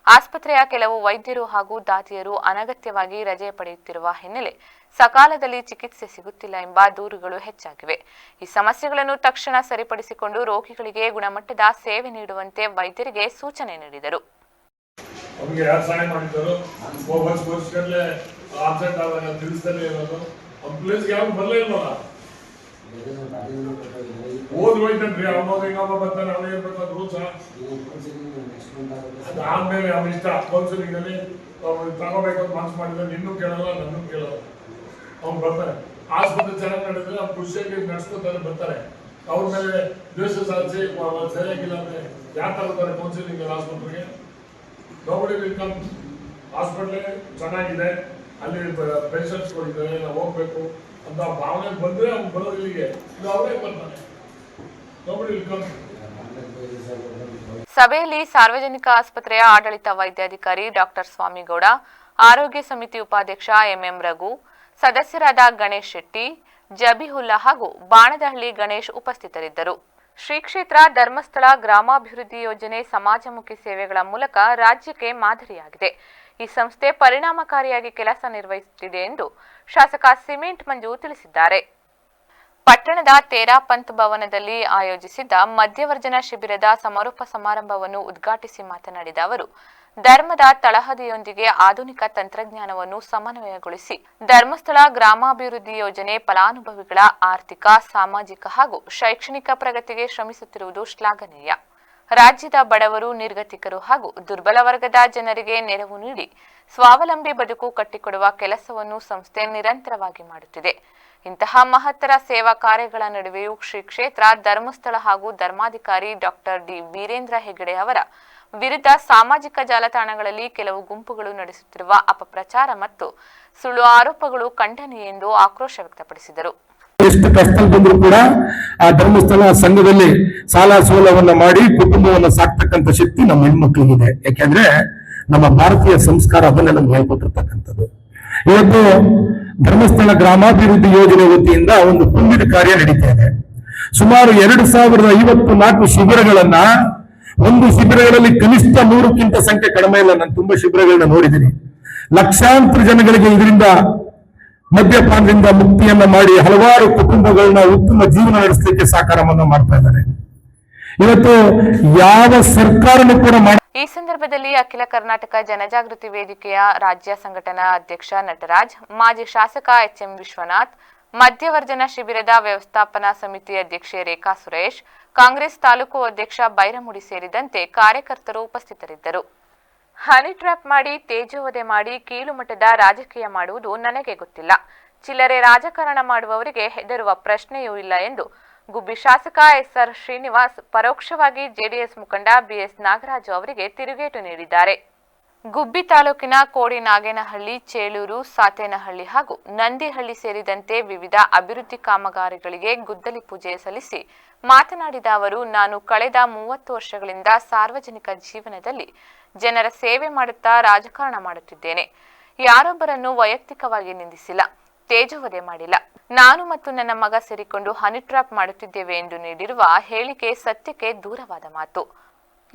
ಆಸ್ಪತ್ರೆಯ ಕೆಲವು ವೈದ್ಯರು ಹಾಗೂ ದಾದಿಯರು ಅನಗತ್ಯವಾಗಿ ರಜೆ ಪಡೆಯುತ್ತಿರುವ ಹಿನ್ನೆಲೆ ಸಕಾಲದಲ್ಲಿ ಚಿಕಿತ್ಸೆ ಸಿಗುತ್ತಿಲ್ಲ ಎಂಬ ದೂರುಗಳು ಹೆಚ್ಚಾಗಿವೆ. ಈ ಸಮಸ್ಯೆಗಳನ್ನು ತಕ್ಷಣ ಸರಿಪಡಿಸಿಕೊಂಡು ರೋಗಿಗಳಿಗೆ ಗುಣಮಟ್ಟದ ಸೇವೆ ನೀಡುವಂತೆ ವೈದ್ಯರಿಗೆ ಸೂಚನೆ ನೀಡಿದರು. ಓದ್ ಹೋಯ್ತನ್ರಿ ಅವನೋದು ಇನ್ನೊಬ್ಬ ಬರ್ತಾನೆ ಅವನೇ ಇರ್ಬೇಕು ಅದು ರೂಲ್ಸ್. ಅದಾದ್ಮೇಲೆ ಅವ್ನ ಇಷ್ಟ ಕೌನ್ಸಿಲಿಂಗ್ ಅಲ್ಲಿ ತಗೋಬೇಕಂತ ಮನಸ್ಸು ಮಾಡಿದ್ರೆ ನಿನ್ನೂ ಕೇಳಲ್ಲ ನನ್ನೂ ಕೇಳಲ್ಲ. ಅವ್ನು ಬರ್ತಾನೆ ಆಸ್ಪತ್ರೆ ಚೆನ್ನಾಗಿ ನಡೆದ್ರೆ ಅವ್ನು ಖುಷಿಯಾಗಿ ನಡ್ಸ್ಕೊತಾರೆ ಬರ್ತಾರೆ. ಅವ್ರ ಮೇಲೆ ದ್ವೇಷ ಸಾಧಿಸಿ ಸರಿಯಾಗಿಲ್ಲ ಅಂದ್ರೆ ಯಾರು ತಗೋತಾರೆ ಕೌನ್ಸಿಲಿಂಗ್ ಆಸ್ಪತ್ರೆಗೆ? Nobody will come. ಹಾಸ್ಪಿಟ್ಲೆ ಚೆನ್ನಾಗಿದೆ, ಅಲ್ಲಿ ಪೇಷಂಟ್ಸ್ಗಳಿದ್ದಾರೆ, ನಾವು ಹೋಗ್ಬೇಕು ಅಂತ ಭಾವನೆ ಬಂದ್ರೆ ಅವ್ನು ಬರೋದು ಇಲ್ಲಿಗೆ, ಇದು ಅವರೇ ಬರ್ತಾನೆ. Nobody will come. ಸಭೆಯಲ್ಲಿ ಸಾರ್ವಜನಿಕ ಆಸ್ಪತ್ರೆಯ ಆಡಳಿತ ವೈದ್ಯಾಧಿಕಾರಿ ಡಾಕ್ಟರ್ ಸ್ವಾಮಿಗೌಡ, ಆರೋಗ್ಯ ಸಮಿತಿ ಉಪಾಧ್ಯಕ್ಷ ಎಂಎಂ ರಘು, ಸದಸ್ಯರಾದ ಗಣೇಶ್ ಶೆಟ್ಟಿ, ಜಬಿಹುಲ್ಲಾ ಹಾಗೂ ಬಾಣದಹಳ್ಳಿ ಗಣೇಶ್ ಉಪಸ್ಥಿತರಿದ್ದರು. ಶ್ರೀ ಕ್ಷೇತ್ರ ಧರ್ಮಸ್ಥಳ ಗ್ರಾಮಾಭಿವೃದ್ಧಿ ಯೋಜನೆ ಸಮಾಜಮುಖಿ ಸೇವೆಗಳ ಮೂಲಕ ರಾಜ್ಯಕ್ಕೆ ಮಾದರಿಯಾಗಿದೆ. ಈ ಸಂಸ್ಥೆ ಪರಿಣಾಮಕಾರಿಯಾಗಿ ಕೆಲಸ ನಿರ್ವಹಿಸುತ್ತಿದೆ ಎಂದು ಶಾಸಕ ಸಿಮೆಂಟ್ ಮಂಜು ತಿಳಿಸಿದ್ದಾರೆ. ಪಟ್ಟಣದ ತೇರಾ ಪಂತ್ ಭವನದಲ್ಲಿ ಆಯೋಜಿಸಿದ್ದ ಮಧ್ಯವರ್ಜನ ಶಿಬಿರದ ಸಮಾರೋಪ ಸಮಾರಂಭವನ್ನು ಉದ್ಘಾಟಿಸಿ ಮಾತನಾಡಿದ ಅವರು, ಧರ್ಮದ ತಳಹದಿಯೊಂದಿಗೆ ಆಧುನಿಕ ತಂತ್ರಜ್ಞಾನವನ್ನು ಸಮನ್ವಯಗೊಳಿಸಿ ಧರ್ಮಸ್ಥಳ ಗ್ರಾಮಾಭಿವೃದ್ಧಿ ಯೋಜನೆ ಫಲಾನುಭವಿಗಳ ಆರ್ಥಿಕ, ಸಾಮಾಜಿಕ ಹಾಗೂ ಶೈಕ್ಷಣಿಕ ಪ್ರಗತಿಗೆ ಶ್ರಮಿಸುತ್ತಿರುವುದು ಶ್ಲಾಘನೀಯ. ರಾಜ್ಯದ ಬಡವರು, ನಿರ್ಗತಿಕರು ಹಾಗೂ ದುರ್ಬಲ ವರ್ಗದ ಜನರಿಗೆ ನೆರವು ನೀಡಿ ಸ್ವಾವಲಂಬಿ ಬದುಕು ಕಟ್ಟಿಕೊಡುವ ಕೆಲಸವನ್ನು ಸಂಸ್ಥೆ ನಿರಂತರವಾಗಿ ಮಾಡುತ್ತಿದೆ. ಇಂತಹ ಮಹತ್ತರ ಸೇವಾ ಕಾರ್ಯಗಳ ನಡುವೆಯೂ ಶ್ರೀ ಕ್ಷೇತ್ರ ಧರ್ಮಸ್ಥಳ ಹಾಗೂ ಧರ್ಮಾಧಿಕಾರಿ ಡಾಕ್ಟರ್ ಡಿ ವೀರೇಂದ್ರ ಹೆಗಡೆ ಅವರ ವಿರುದ್ಧ ಸಾಮಾಜಿಕ ಜಾಲತಾಣಗಳಲ್ಲಿ ಕೆಲವು ಗುಂಪುಗಳು ನಡೆಸುತ್ತಿರುವ ಅಪಪ್ರಚಾರ ಮತ್ತು ಸುಳ್ಳು ಆರೋಪಗಳು ಖಂಡನೀಯ ಎಂದು ಆಕ್ರೋಶ ವ್ಯಕ್ತಪಡಿಸಿದರು. ಎಷ್ಟು ಕಷ್ಟದಲ್ಲಿ ಬಂದರೂ ಕೂಡ ಆ ಧರ್ಮಸ್ಥಳ ಸಂಘದಲ್ಲಿ ಸಾಲ ಸೋಲವನ್ನ ಮಾಡಿ ಕುಟುಂಬವನ್ನು ಸಾಕ್ತಕ್ಕಂಥ ಶಕ್ತಿ ನಮ್ಮ ಹೆಣ್ಮಕ್ಳಿಗಿದೆ. ಯಾಕೆಂದ್ರೆ ನಮ್ಮ ಭಾರತೀಯ ಸಂಸ್ಕಾರ ಅದನ್ನೇ ನಮ್ಗೆ ಹೇಳ್ಕೊಟ್ಟಿರ್ತಕ್ಕಂಥದ್ದು. ಇವತ್ತು ಧರ್ಮಸ್ಥಳ ಗ್ರಾಮಾಭಿವೃದ್ಧಿ ಯೋಜನೆ ವತಿಯಿಂದ ಒಂದು ಪುಣ್ಯದ ಕಾರ್ಯ ನಡೀತಾ ಇದೆ. ಸುಮಾರು 2054 ಶಿಬಿರಗಳನ್ನ, ಒಂದು ಶಿಬಿರಗಳಲ್ಲಿ ಕನಿಷ್ಠ 100ಕ್ಕಿಂತ ಸಂಖ್ಯೆ ಕಡಿಮೆ ಇಲ್ಲ. ನಾನು ತುಂಬಾ ಶಿಬಿರಗಳನ್ನ ನೋಡಿದ್ದೀನಿ. ಲಕ್ಷಾಂತರ ಜನಗಳಿಗೆ ಇದರಿಂದ ಮದ್ಯಪಾನದಿಂದ ಮುಕ್ತಿಯನ್ನ ಮಾಡಿ ಹಲವಾರು ಕುಟುಂಬಗಳನ್ನ ಉತ್ತಮ ಜೀವನ ನಡೆಸಲಿಕ್ಕೆ ಸಹಕಾರವನ್ನ ಮಾಡ್ತಾ ಇದ್ದಾರೆ. ಇವತ್ತು ಯಾವ ಸರ್ಕಾರನೂ ಕೂಡ ಈ ಸಂದರ್ಭದಲ್ಲಿ ಅಖಿಲ ಕರ್ನಾಟಕ ಜನಜಾಗೃತಿ ವೇದಿಕೆಯ ರಾಜ್ಯ ಸಂಘಟನಾ ಅಧ್ಯಕ್ಷ ನಟರಾಜ್, ಮಾಜಿ ಶಾಸಕ ಎಚ್ಎಂ ವಿಶ್ವನಾಥ್, ಮಧ್ಯವರ್ಜನ ಶಿಬಿರದ ವ್ಯವಸ್ಥಾಪನಾ ಸಮಿತಿ ಅಧ್ಯಕ್ಷೆ ರೇಖಾ ಸುರೇಶ್, ಕಾಂಗ್ರೆಸ್ ತಾಲೂಕು ಅಧ್ಯಕ್ಷ ಬೈರಮುಡಿ ಸೇರಿದಂತೆ ಕಾರ್ಯಕರ್ತರು ಉಪಸ್ಥಿತರಿದ್ದರು. ಹನಿ ಟ್ರ್ಯಾಪ್ ಮಾಡಿ, ತೇಜೋವಧೆ ಮಾಡಿ, ಕೀಳು ಮಟ್ಟದ ರಾಜಕೀಯ ಮಾಡುವುದು ನನಗೆ ಗೊತ್ತಿಲ್ಲ. ಚಿಲ್ಲರೆ ರಾಜಕಾರಣ ಮಾಡುವವರಿಗೆ ಹೆದರುವ ಪ್ರಶ್ನೆಯೂ ಇಲ್ಲ ಎಂದು ಗುಬ್ಬಿ ಶಾಸಕ ಎಸ್ಆರ್ ಶ್ರೀನಿವಾಸ್ ಪರೋಕ್ಷವಾಗಿ ಜೆಡಿಎಸ್ ಮುಖಂಡ ಬಿಎಸ್ ನಾಗರಾಜು ಅವರಿಗೆ ತಿರುಗೇಟು ನೀಡಿದ್ದಾರೆ. ಗುಬ್ಬಿ ತಾಲೂಕಿನ ಕೋಡಿ ನಾಗೇನಹಳ್ಳಿ, ಚೇಳೂರು, ಸಾತೇನಹಳ್ಳಿ ಹಾಗೂ ನಂದಿಹಳ್ಳಿ ಸೇರಿದಂತೆ ವಿವಿಧ ಅಭಿವೃದ್ಧಿ ಕಾಮಗಾರಿಗಳಿಗೆ ಗುದ್ದಲಿ ಪೂಜೆ ಸಲ್ಲಿಸಿ ಮಾತನಾಡಿದ ಅವರು, ನಾನು ಕಳೆದ 30 ವರ್ಷಗಳಿಂದ ಸಾರ್ವಜನಿಕ ಜೀವನದಲ್ಲಿ ಜನರ ಸೇವೆ ಮಾಡುತ್ತಾ ರಾಜಕಾರಣ ಮಾಡುತ್ತಿದ್ದೇನೆ. ಯಾರೊಬ್ಬರನ್ನು ವೈಯಕ್ತಿಕವಾಗಿ ನಿಂದಿಸಿಲ್ಲ, ತೇಜೋವಧೆ ಮಾಡಿಲ್ಲ. ನಾನು ಮತ್ತು ನನ್ನ ಮಗ ಸೇರಿಕೊಂಡು ಹನಿ ಟ್ರ್ಯಾಪ್ ಮಾಡುತ್ತಿದ್ದೇವೆ ಎಂದು ನೀಡಿರುವ ಹೇಳಿಕೆ ಸತ್ಯಕ್ಕೆ ದೂರವಾದ ಮಾತು.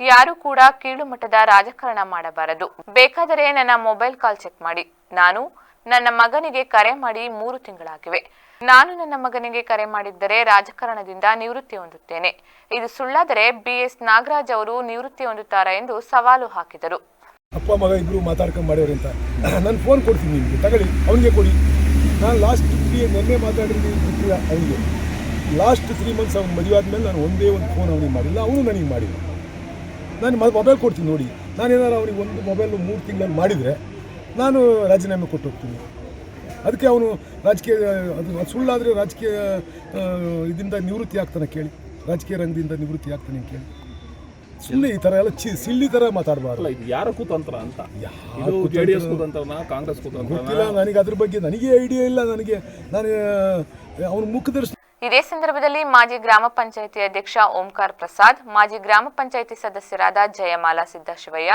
ಯಾರು ಕೂಡ ಕೀಳು ಮಟ್ಟದ ರಾಜಕಾರಣ ಮಾಡಬಾರದು. ಬೇಕಾದರೆ ನನ್ನ ಮೊಬೈಲ್ ಕಾಲ್ ಚೆಕ್ ಮಾಡಿ. ನಾನು ನನ್ನ ಮಗನಿಗೆ ಕರೆ ಮಾಡಿ 3 ತಿಂಗಳಾಗಿವೆ. ನಾನು ನನ್ನ ಮಗನಿಗೆ ಕರೆ ಮಾಡಿದ್ದರೆ ರಾಜಕಾರಣದಿಂದ ನಿವೃತ್ತಿ ಹೊಂದುತ್ತೇನೆ. ಇದು ಸುಳ್ಳಾದರೆ ಬಿಎಸ್ ನಾಗರಾಜ್ ಅವರು ನಿವೃತ್ತಿ ಹೊಂದುತ್ತಾರೆ ಎಂದು ಸವಾಲು ಹಾಕಿದರು. ಅಪ್ಪ ಮಗ ಇಬ್ರು ಮಾತಾಡ್ಕೊಂಡು ಮಾಡ್ಯವ್ರೆ ಅಂತ ನಾನು ಫೋನ್ ಕೊಡ್ತೀನಿ, ನಿಮಗೆ ತಗೊಳ್ಳಿ, ಅವನಿಗೆ ಕೊಡಿ. ನಾನು ಲಾಸ್ಟ್ ನೆನ್ನೆ ಮಾತಾಡಿದ್ದೀನಿ ಗೊತ್ತಿಲ್ಲ ಅವನಿಗೆ. ಲಾಸ್ಟ್ 3 ಮಂತ್ಸ್ ಅವ್ನು ಮದುವೆ ಆದಮೇಲೆ ನಾನು ಒಂದೇ ಒಂದು ಫೋನ್ ಅವನಿಗೆ ಮಾಡಿಲ್ಲ, ಅವನು ನನಗೆ ಮಾಡಿಲ್ಲ. ನಾನು ಮೊಬೈಲ್ ಕೊಡ್ತೀನಿ ನೋಡಿ. ನಾನೇನಾರು ಅವನಿಗೆ ಒಂದು ಮೊಬೈಲು 3 ತಿಂಗಳಲ್ಲಿ ಮಾಡಿದರೆ ನಾನು ರಾಜೀನಾಮೆ ಕೊಟ್ಟು ಹೋಗ್ತೀನಿ. ಅದಕ್ಕೆ ಅವನು ರಾಜಕೀಯ ಅದು ಸುಳ್ಳಾದರೆ ರಾಜಕೀಯ ಇದರಿಂದ ನಿವೃತ್ತಿ ಆಗ್ತಾನೆ ಕೇಳಿ, ರಾಜಕೀಯ ರಂಗದಿಂದ ನಿವೃತ್ತಿ ಆಗ್ತಾನೆ ಕೇಳಿ. ಸುಮ್ಮನೆ ಈ ಥರ ಎಲ್ಲ ಸಿಳ್ಳಿ ಥರ ಮಾತಾಡಬಾರ್ದು. ಇದು ಯಾರ ಕೂತಂತ್ರ ಅಂತ, ಇದು ಜೆಡಿಎಸ್ ಕೂತಂತ್ರನ ಕಾಂಗ್ರೆಸ್ ಕೂತಂತ್ರ ಗೊತ್ತಿಲ್ಲ ನನಗೆ, ಅದ್ರ ಬಗ್ಗೆ ನನಗೆ ಐಡಿಯಾ ಇಲ್ಲ. ನಾನು ಅವನ ಮುಖದರ್ಶನ. ಇದೇ ಸಂದರ್ಭದಲ್ಲಿ ಮಾಜಿ ಗ್ರಾಮ ಪಂಚಾಯಿತಿ ಅಧ್ಯಕ್ಷ ಓಂಕಾರ್ ಪ್ರಸಾದ್, ಮಾಜಿ ಗ್ರಾಮ ಪಂಚಾಯಿತಿ ಸದಸ್ಯರಾದ ಜಯಮಾಲಾ ಸಿದ್ದಶಿವಯ್ಯ,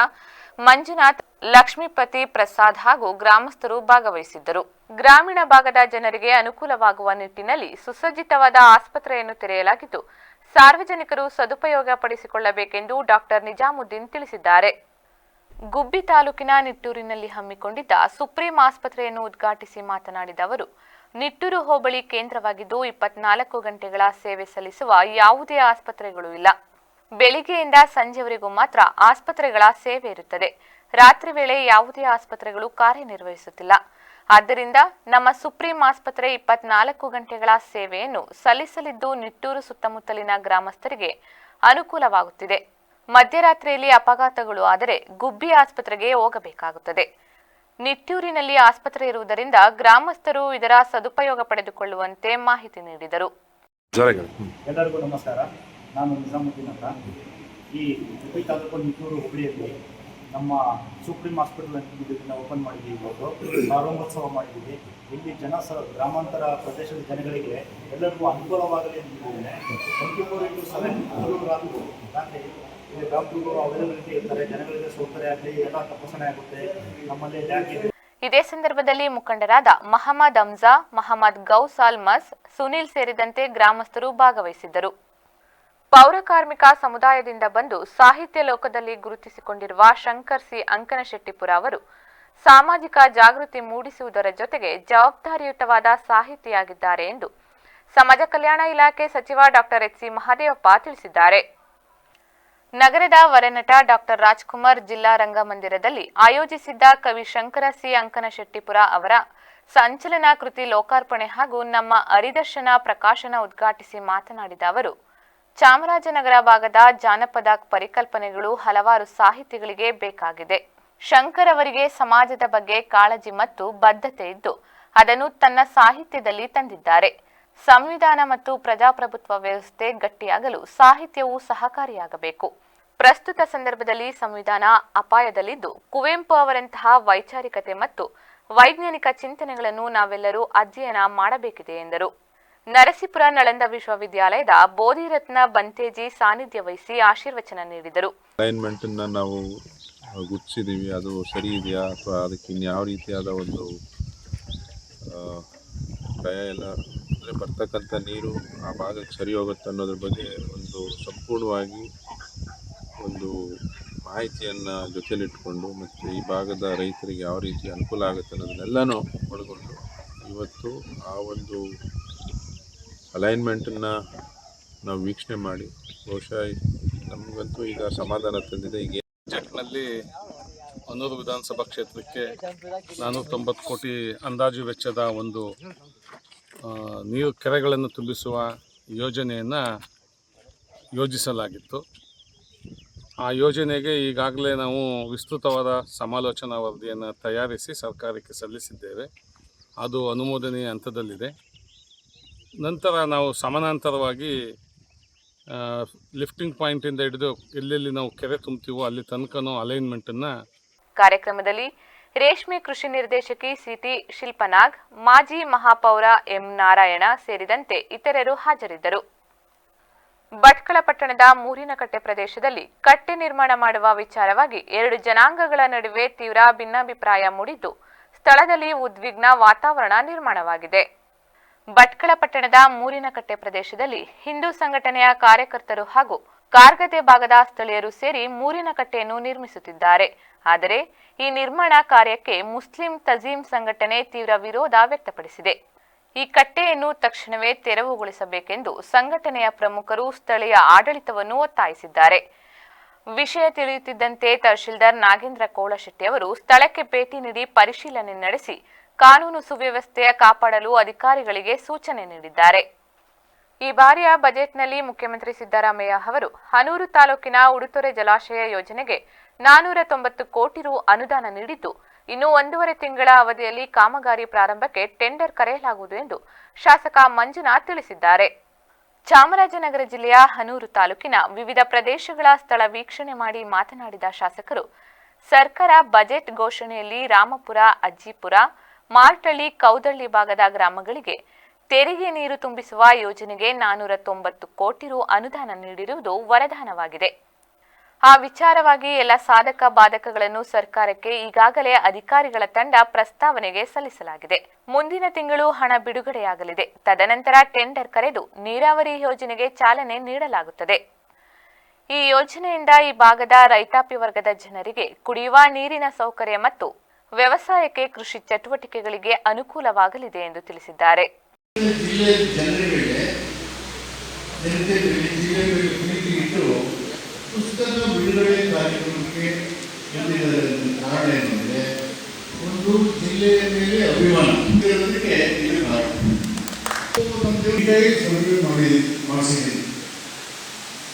ಮಂಜುನಾಥ್, ಲಕ್ಷ್ಮೀಪತಿ ಪ್ರಸಾದ್ ಹಾಗೂ ಗ್ರಾಮಸ್ಥರು ಭಾಗವಹಿಸಿದ್ದರು. ಗ್ರಾಮೀಣ ಭಾಗದ ಜನರಿಗೆ ಅನುಕೂಲವಾಗುವ ನಿಟ್ಟಿನಲ್ಲಿ ಸುಸಜ್ಜಿತವಾದ ಆಸ್ಪತ್ರೆಯನ್ನು ತೆರೆಯಲಾಗಿದ್ದು, ಸಾರ್ವಜನಿಕರು ಸದುಪಯೋಗ ಪಡಿಸಿಕೊಳ್ಳಬೇಕೆಂದು ಡಾಕ್ಟರ್ ನಿಜಾಮುದ್ದೀನ್ ತಿಳಿಸಿದ್ದಾರೆ. ಗುಬ್ಬಿ ತಾಲೂಕಿನ ನಿಟ್ಟೂರಿನಲ್ಲಿ ಹಮ್ಮಿಕೊಂಡಿದ್ದ ಸುಪ್ರೀಂ ಆಸ್ಪತ್ರೆಯನ್ನು ಉದ್ಘಾಟಿಸಿ ಮಾತನಾಡಿದ ಅವರು, ನಿಟ್ಟೂರು ಹೋಬಳಿ ಕೇಂದ್ರವಾಗಿದ್ದು 24 ಗಂಟೆಗಳ ಸೇವೆ ಸಲ್ಲಿಸುವ ಯಾವುದೇ ಆಸ್ಪತ್ರೆಗಳು ಇಲ್ಲ. ಬೆಳಿಗ್ಗೆಯಿಂದ ಸಂಜೆವರೆಗೂ ಮಾತ್ರ ಆಸ್ಪತ್ರೆಗಳ ಸೇವೆ ಇರುತ್ತದೆ. ರಾತ್ರಿ ವೇಳೆ ಯಾವುದೇ ಆಸ್ಪತ್ರೆಗಳು ಕಾರ್ಯನಿರ್ವಹಿಸುತ್ತಿಲ್ಲ. ಆದ್ದರಿಂದ ನಮ್ಮ ಸುಪ್ರೀಂ ಆಸ್ಪತ್ರೆ 24 ಗಂಟೆಗಳ ಸೇವೆಯನ್ನು ಸಲ್ಲಿಸಲಿದ್ದು ನಿಟ್ಟೂರು ಸುತ್ತಮುತ್ತಲಿನ ಗ್ರಾಮಸ್ಥರಿಗೆ ಅನುಕೂಲವಾಗುತ್ತಿದೆ. ಮಧ್ಯರಾತ್ರಿಯಲ್ಲಿ ಅಪಘಾತಗಳು ಆದರೆ ಗುಬ್ಬಿ ಆಸ್ಪತ್ರೆಗೆ ಹೋಗಬೇಕಾಗುತ್ತದೆ. ನಿಟ್ಟೂರಿನಲ್ಲಿ ಆಸ್ಪತ್ರೆ ಇರುವುದರಿಂದ ಗ್ರಾಮಸ್ಥರು ಇದರ ಸದುಪಯೋಗ ಪಡೆದುಕೊಳ್ಳುವಂತೆ ಮಾಹಿತಿ ನೀಡಿದರು. ಎಲ್ಲರಿಗೂ ನಮಸ್ಕಾರ. ನಾನು ನಿಜಾಮುದ್ದೀನ್ ಅಂತ. ಈ ಗುಬ್ಬಿ ತಾಲೂಕು ನಿಟ್ಟೂರು ಹುಬ್ಬಳ್ಳಿಯಲ್ಲಿ ನಮ್ಮ ಸುಪ್ರೀಂ ಹಾಸ್ಪಿಟಲ್ ಅಂತ ಓಪನ್ ಮಾಡಿದ್ದೀವಿ. ಇವತ್ತು ಪ್ರಾರಂಭೋತ್ಸವ ಮಾಡಿದ್ದೀವಿ. ಇಲ್ಲಿ ಗ್ರಾಮಾಂತರ ಪ್ರದೇಶದ ಜನಗಳಿಗೆ ಎಲ್ಲರಿಗೂ ಅನುಕೂಲವಾಗಲಿ ಅಂತಿದ್ದೇನೆ. 24/7 ರಾತ್ರಿ ಇಲ್ಲಿ ಡಾಕ್ಟರ್ಗಳು ಅವೈಲಬಿಲಿಟಿ ಇರ್ತಾರೆ. ಜನಗಳಿಗೆ ಸೌಕರ್ಯ ಆಗಲಿ, ಎಲ್ಲ ತಪಾಸಣೆ ಆಗುತ್ತೆ. ನಮ್ಮಲ್ಲಿ ಲ್ಯಾಬ್ ಇದೆ. ಇದೇ ಸಂದರ್ಭದಲ್ಲಿ ಮುಖಂಡರಾದ ಮಹಮ್ಮದ್ ಹಮ್ಜಾ, ಮಹಮ್ಮದ್ ಗೌಸ್ ಅಲ್ಮಸ್, ಸುನೀಲ್ ಸೇರಿದಂತೆ ಗ್ರಾಮಸ್ಥರು ಭಾಗವಹಿಸಿದ್ದರು. ಪೌರಕಾರ್ಮಿಕ ಸಮುದಾಯದಿಂದ ಬಂದು ಸಾಹಿತ್ಯ ಲೋಕದಲ್ಲಿ ಗುರುತಿಸಿಕೊಂಡಿರುವ ಶಂಕರ್ ಸಿ ಅಂಕನಶೆಟ್ಟಿಪುರ ಅವರು ಸಾಮಾಜಿಕ ಜಾಗೃತಿ ಮೂಡಿಸುವುದರ ಜೊತೆಗೆ ಜವಾಬ್ದಾರಿಯುತವಾದ ಸಾಹಿತಿಯಾಗಿದ್ದಾರೆ ಎಂದು ಸಮಾಜ ಕಲ್ಯಾಣ ಇಲಾಖೆ ಸಚಿವ ಡಾಕ್ಟರ್ ಎಚ್.ಸಿ. ಮಹದೇವಪ್ಪ ತಿಳಿಸಿದ್ದಾರೆ. ನಗರದ ವರನಟ ಡಾಕ್ಟರ್ ರಾಜ್ಕುಮಾರ್ ಜಿಲ್ಲಾ ರಂಗಮಂದಿರದಲ್ಲಿ ಆಯೋಜಿಸಿದ್ದ ಕವಿ ಶಂಕರ ಸಿ ಅಂಕನಶೆಟ್ಟಿಪುರ ಅವರ ಸಂಚಲನ ಕೃತಿ ಲೋಕಾರ್ಪಣೆ ಹಾಗೂ ನಮ್ಮ ಹರಿದರ್ಶನ ಪ್ರಕಾಶನ ಉದ್ಘಾಟಿಸಿ ಮಾತನಾಡಿದ ಅವರು, ಚಾಮರಾಜನಗರ ಭಾಗದ ಜಾನಪದ ಪರಿಕಲ್ಪನೆಗಳು ಹಲವಾರು ಸಾಹಿತಿಗಳಿಗೆ ಬೇಕಾಗಿದೆ. ಶಂಕರ್ ಅವರಿಗೆ ಸಮಾಜದ ಬಗ್ಗೆ ಕಾಳಜಿ ಮತ್ತು ಬದ್ಧತೆ ಇದ್ದು ಅದನ್ನು ತನ್ನ ಸಾಹಿತ್ಯದಲ್ಲಿ ತಂದಿದ್ದಾರೆ. ಸಂವಿಧಾನ ಮತ್ತು ಪ್ರಜಾಪ್ರಭುತ್ವ ವ್ಯವಸ್ಥೆ ಗಟ್ಟಿಯಾಗಲು ಸಾಹಿತ್ಯವು ಸಹಕಾರಿಯಾಗಬೇಕು. ಪ್ರಸ್ತುತ ಸಂದರ್ಭದಲ್ಲಿ ಸಂವಿಧಾನ ಅಪಾಯದಲ್ಲಿದ್ದು ಕುವೆಂಪು ಅವರಂತಹ ವೈಚಾರಿಕತೆ ಮತ್ತು ವೈಜ್ಞಾನಿಕ ಚಿಂತನೆಗಳನ್ನು ನಾವೆಲ್ಲರೂ ಅಧ್ಯಯನ ಮಾಡಬೇಕಿದೆ ಎಂದರು. ನರಸೀಪುರ ನಳಂದ ವಿಶ್ವವಿದ್ಯಾಲಯದ ಬೋಧಿರತ್ನ ಬಂತೇಜಿ ಸಾನ್ನಿಧ್ಯ ವಹಿಸಿ ಆಶೀರ್ವಚನ ನೀಡಿದರು. ಅಲೈನ್ಮೆಂಟ್ ನಾವು ಗುರುತಿಸಿದ್ದೀವಿ, ಅದು ಸರಿ ಇದೆಯಾ ಅಥವಾ ಅದಕ್ಕೆ ಇನ್ಯಾವ ರೀತಿಯಾದ ಒಂದು ಭಯ ಎಲ್ಲ ಅಂದರೆ ಬರ್ತಕ್ಕಂಥ ನೀರು ಆ ಭಾಗಕ್ಕೆ ಸರಿ ಹೋಗುತ್ತೆ ಅನ್ನೋದ್ರ ಬಗ್ಗೆ ಒಂದು ಸಂಪೂರ್ಣವಾಗಿ ಒಂದು ಮಾಹಿತಿಯನ್ನು ಜೊತೆಲಿಟ್ಕೊಂಡು ಮತ್ತು ಈ ಭಾಗದ ರೈತರಿಗೆ ಯಾವ ರೀತಿ ಅನುಕೂಲ ಆಗುತ್ತೆ ಅನ್ನೋದನ್ನೆಲ್ಲನೂ ಒಳಗೊಂಡು ಇವತ್ತು ಆ ಒಂದು ಅಲೈನ್ಮೆಂಟನ್ನು ನಾವು ವೀಕ್ಷಣೆ ಮಾಡಿ ಬಹುಶಃ ನಮಗಂತೂ ಈಗ ಸಮಾಧಾನ ತಂದಿದೆ. ಈಗ ಬಜೆಟ್ನಲ್ಲಿ ಹೊನ್ನೂರು ವಿಧಾನಸಭಾ ಕ್ಷೇತ್ರಕ್ಕೆ 490 ಕೋಟಿ ಅಂದಾಜು ವೆಚ್ಚದ ಒಂದು ನೀರು ಕೆರೆಗಳನ್ನು ತುಂಬಿಸುವ ಯೋಜನೆಯನ್ನು ಯೋಜಿಸಲಾಗಿತ್ತು. ಆ ಯೋಜನೆಗೆ ಈಗಾಗಲೇ ನಾವು ವಿಸ್ತೃತವಾದ ಸಮಾಲೋಚನಾ ವರದಿಯನ್ನು ತಯಾರಿಸಿ ಸರ್ಕಾರಕ್ಕೆ ಸಲ್ಲಿಸಿದ್ದೇವೆ. ಅದು ಅನುಮೋದನೆಯ ಹಂತದಲ್ಲಿದೆ. ನಂತರ ನಾವು ಸಮಾನಾಂತರವಾಗಿ ಲಿಫ್ಟಿಂಗ್ ಪಾಯಿಂಟಿಂದ ಹಿಡಿದು ಎಲ್ಲೆಲ್ಲಿ ನಾವು ಕೆರೆ ತುಂಬ್ತೀವೋ ಅಲ್ಲಿ ತನಕನೂ ಅಲೈನ್ಮೆಂಟನ್ನು. ಕಾರ್ಯಕ್ರಮದಲ್ಲಿ ರೇಷ್ಮೆ ಕೃಷಿ ನಿರ್ದೇಶಕಿ ಸಿಟಿ ಶಿಲ್ಪನಾಗ್, ಮಾಜಿ ಮಹಾಪೌರ ಎಂ ನಾರಾಯಣ ಸೇರಿದಂತೆ ಇತರರು ಹಾಜರಿದ್ದರು. ಭಟ್ಕಳ ಪಟ್ಟಣದ ಮೂರಿನಕಟ್ಟೆ ಪ್ರದೇಶದಲ್ಲಿ ಕಟ್ಟೆ ನಿರ್ಮಾಣ ಮಾಡುವ ವಿಚಾರವಾಗಿ 2 ಜನಾಂಗಗಳ ನಡುವೆ ತೀವ್ರ ಭಿನ್ನಾಭಿಪ್ರಾಯ ಮೂಡಿದ್ದು ಸ್ಥಳದಲ್ಲಿ ಉದ್ವಿಗ್ನ ವಾತಾವರಣ ನಿರ್ಮಾಣವಾಗಿದೆ. ಭಟ್ಕಳ ಪಟ್ಟಣದ ಮೂರಿನಕಟ್ಟೆ ಪ್ರದೇಶದಲ್ಲಿ ಹಿಂದೂ ಸಂಘಟನೆಯ ಕಾರ್ಯಕರ್ತರು ಹಾಗೂ ಕಾರ್ಗದೆ ಭಾಗದ ಸ್ಥಳೀಯರು ಸೇರಿ ಮೂರಿನಕಟ್ಟೆಯನ್ನು ನಿರ್ಮಿಸುತ್ತಿದ್ದಾರೆ. ಆದರೆ ಈ ನಿರ್ಮಾಣ ಕಾರ್ಯಕ್ಕೆ ಮುಸ್ಲಿಂ ತಜೀಮ್ ಸಂಘಟನೆ ತೀವ್ರ ವಿರೋಧ ವ್ಯಕ್ತಪಡಿಸಿದೆ. ಈ ಕಟ್ಟೆಯನ್ನು ತಕ್ಷಣವೇ ತೆರವುಗೊಳಿಸಬೇಕೆಂದು ಸಂಘಟನೆಯ ಪ್ರಮುಖರು ಸ್ಥಳೀಯ ಆಡಳಿತವನ್ನು ಒತ್ತಾಯಿಸಿದ್ದಾರೆ. ವಿಷಯ ತಿಳಿಯುತ್ತಿದ್ದಂತೆ ತಹಶೀಲ್ದಾರ್ ನಾಗೇಂದ್ರ ಕೋಳಶೆಟ್ಟಿ ಅವರು ಸ್ಥಳಕ್ಕೆ ಭೇಟಿ ನೀಡಿ ಪರಿಶೀಲನೆ ನಡೆಸಿ ಕಾನೂನು ಸುವ್ಯವಸ್ಥೆಯ ಕಾಪಾಡಲು ಅಧಿಕಾರಿಗಳಿಗೆ ಸೂಚನೆ ನೀಡಿದ್ದಾರೆ. ಈ ಬಾರಿಯ ಬಜೆಟ್ನಲ್ಲಿ ಮುಖ್ಯಮಂತ್ರಿ ಸಿದ್ದರಾಮಯ್ಯ ಅವರು ಹನೂರು ತಾಲೂಕಿನ ಉಡುತೊರೆ ಜಲಾಶಯ ಯೋಜನೆಗೆ 490 ಕೋಟಿ ರು ಅನುದಾನ ನೀಡಿದ್ದು ಇನ್ನು 1.5 ತಿಂಗಳ ಅವಧಿಯಲ್ಲಿ ಕಾಮಗಾರಿ ಪ್ರಾರಂಭಕ್ಕೆ ಟೆಂಡರ್ ಕರೆಯಲಾಗುವುದು ಎಂದು ಶಾಸಕ ಮಂಜುನಾಥ್ ತಿಳಿಸಿದ್ದಾರೆ. ಚಾಮರಾಜನಗರ ಜಿಲ್ಲೆಯ ಹನೂರು ತಾಲೂಕಿನ ವಿವಿಧ ಪ್ರದೇಶಗಳ ಸ್ಥಳ ವೀಕ್ಷಣೆ ಮಾಡಿ ಮಾತನಾಡಿದ ಶಾಸಕರು, ಸರ್ಕಾರ ಬಜೆಟ್ ಘೋಷಣೆಯಲ್ಲಿ ರಾಮಪುರ, ಅಜ್ಜಿಪುರ, ಮಾರ್ಟಳ್ಳಿ, ಕೌದಳ್ಳಿ ಭಾಗದ ಗ್ರಾಮಗಳಿಗೆ ತೆರಿಗೆ ನೀರು ತುಂಬಿಸುವ ಯೋಜನೆಗೆ 490 ಕೋಟಿ ರು ಅನುದಾನ ನೀಡಿರುವುದು ವರದಾನವಾಗಿದೆ. ಆ ವಿಚಾರವಾಗಿ ಎಲ್ಲ ಸಾಧಕ ಬಾಧಕಗಳನ್ನು ಸರ್ಕಾರಕ್ಕೆ ಈಗಾಗಲೇ ಅಧಿಕಾರಿಗಳ ತಂಡ ಪ್ರಸ್ತಾವನೆಗೆ ಸಲ್ಲಿಸಲಾಗಿದೆ. ಮುಂದಿನ ತಿಂಗಳು ಹಣ ಬಿಡುಗಡೆಯಾಗಲಿದೆ. ತದನಂತರ ಟೆಂಡರ್ ಕರೆದು ನೀರಾವರಿ ಯೋಜನೆಗೆ ಚಾಲನೆ ನೀಡಲಾಗುತ್ತದೆ. ಈ ಯೋಜನೆಯಿಂದ ಈ ಭಾಗದ ರೈತಾಪಿ ವರ್ಗದ ಜನರಿಗೆ ಕುಡಿಯುವ ನೀರಿನ ಸೌಕರ್ಯ ಮತ್ತು ವ್ಯವಸಾಯಕ್ಕೆ ಕೃಷಿ ಚಟುವಟಿಕೆಗಳಿಗೆ ಅನುಕೂಲವಾಗಲಿದೆ ಎಂದು ತಿಳಿಸಿದ್ದಾರೆ. ಪುಸ್ತಕ ಬಿಡುಗಡೆ ಕಾರ್ಯಕ್ರಮಕ್ಕೆ ಕಾರಣ ಏನಂದರೆ ಒಂದು ಒಂದು ಜಿಲ್ಲೆಯ ಮೇಲೆ ಅಭಿಮಾನ ಇರೋದಕ್ಕೆ ಇಲ್ಲಿ ಸರ್ವೆ ಮಾಡಿಸಿದ್ದೀನಿ.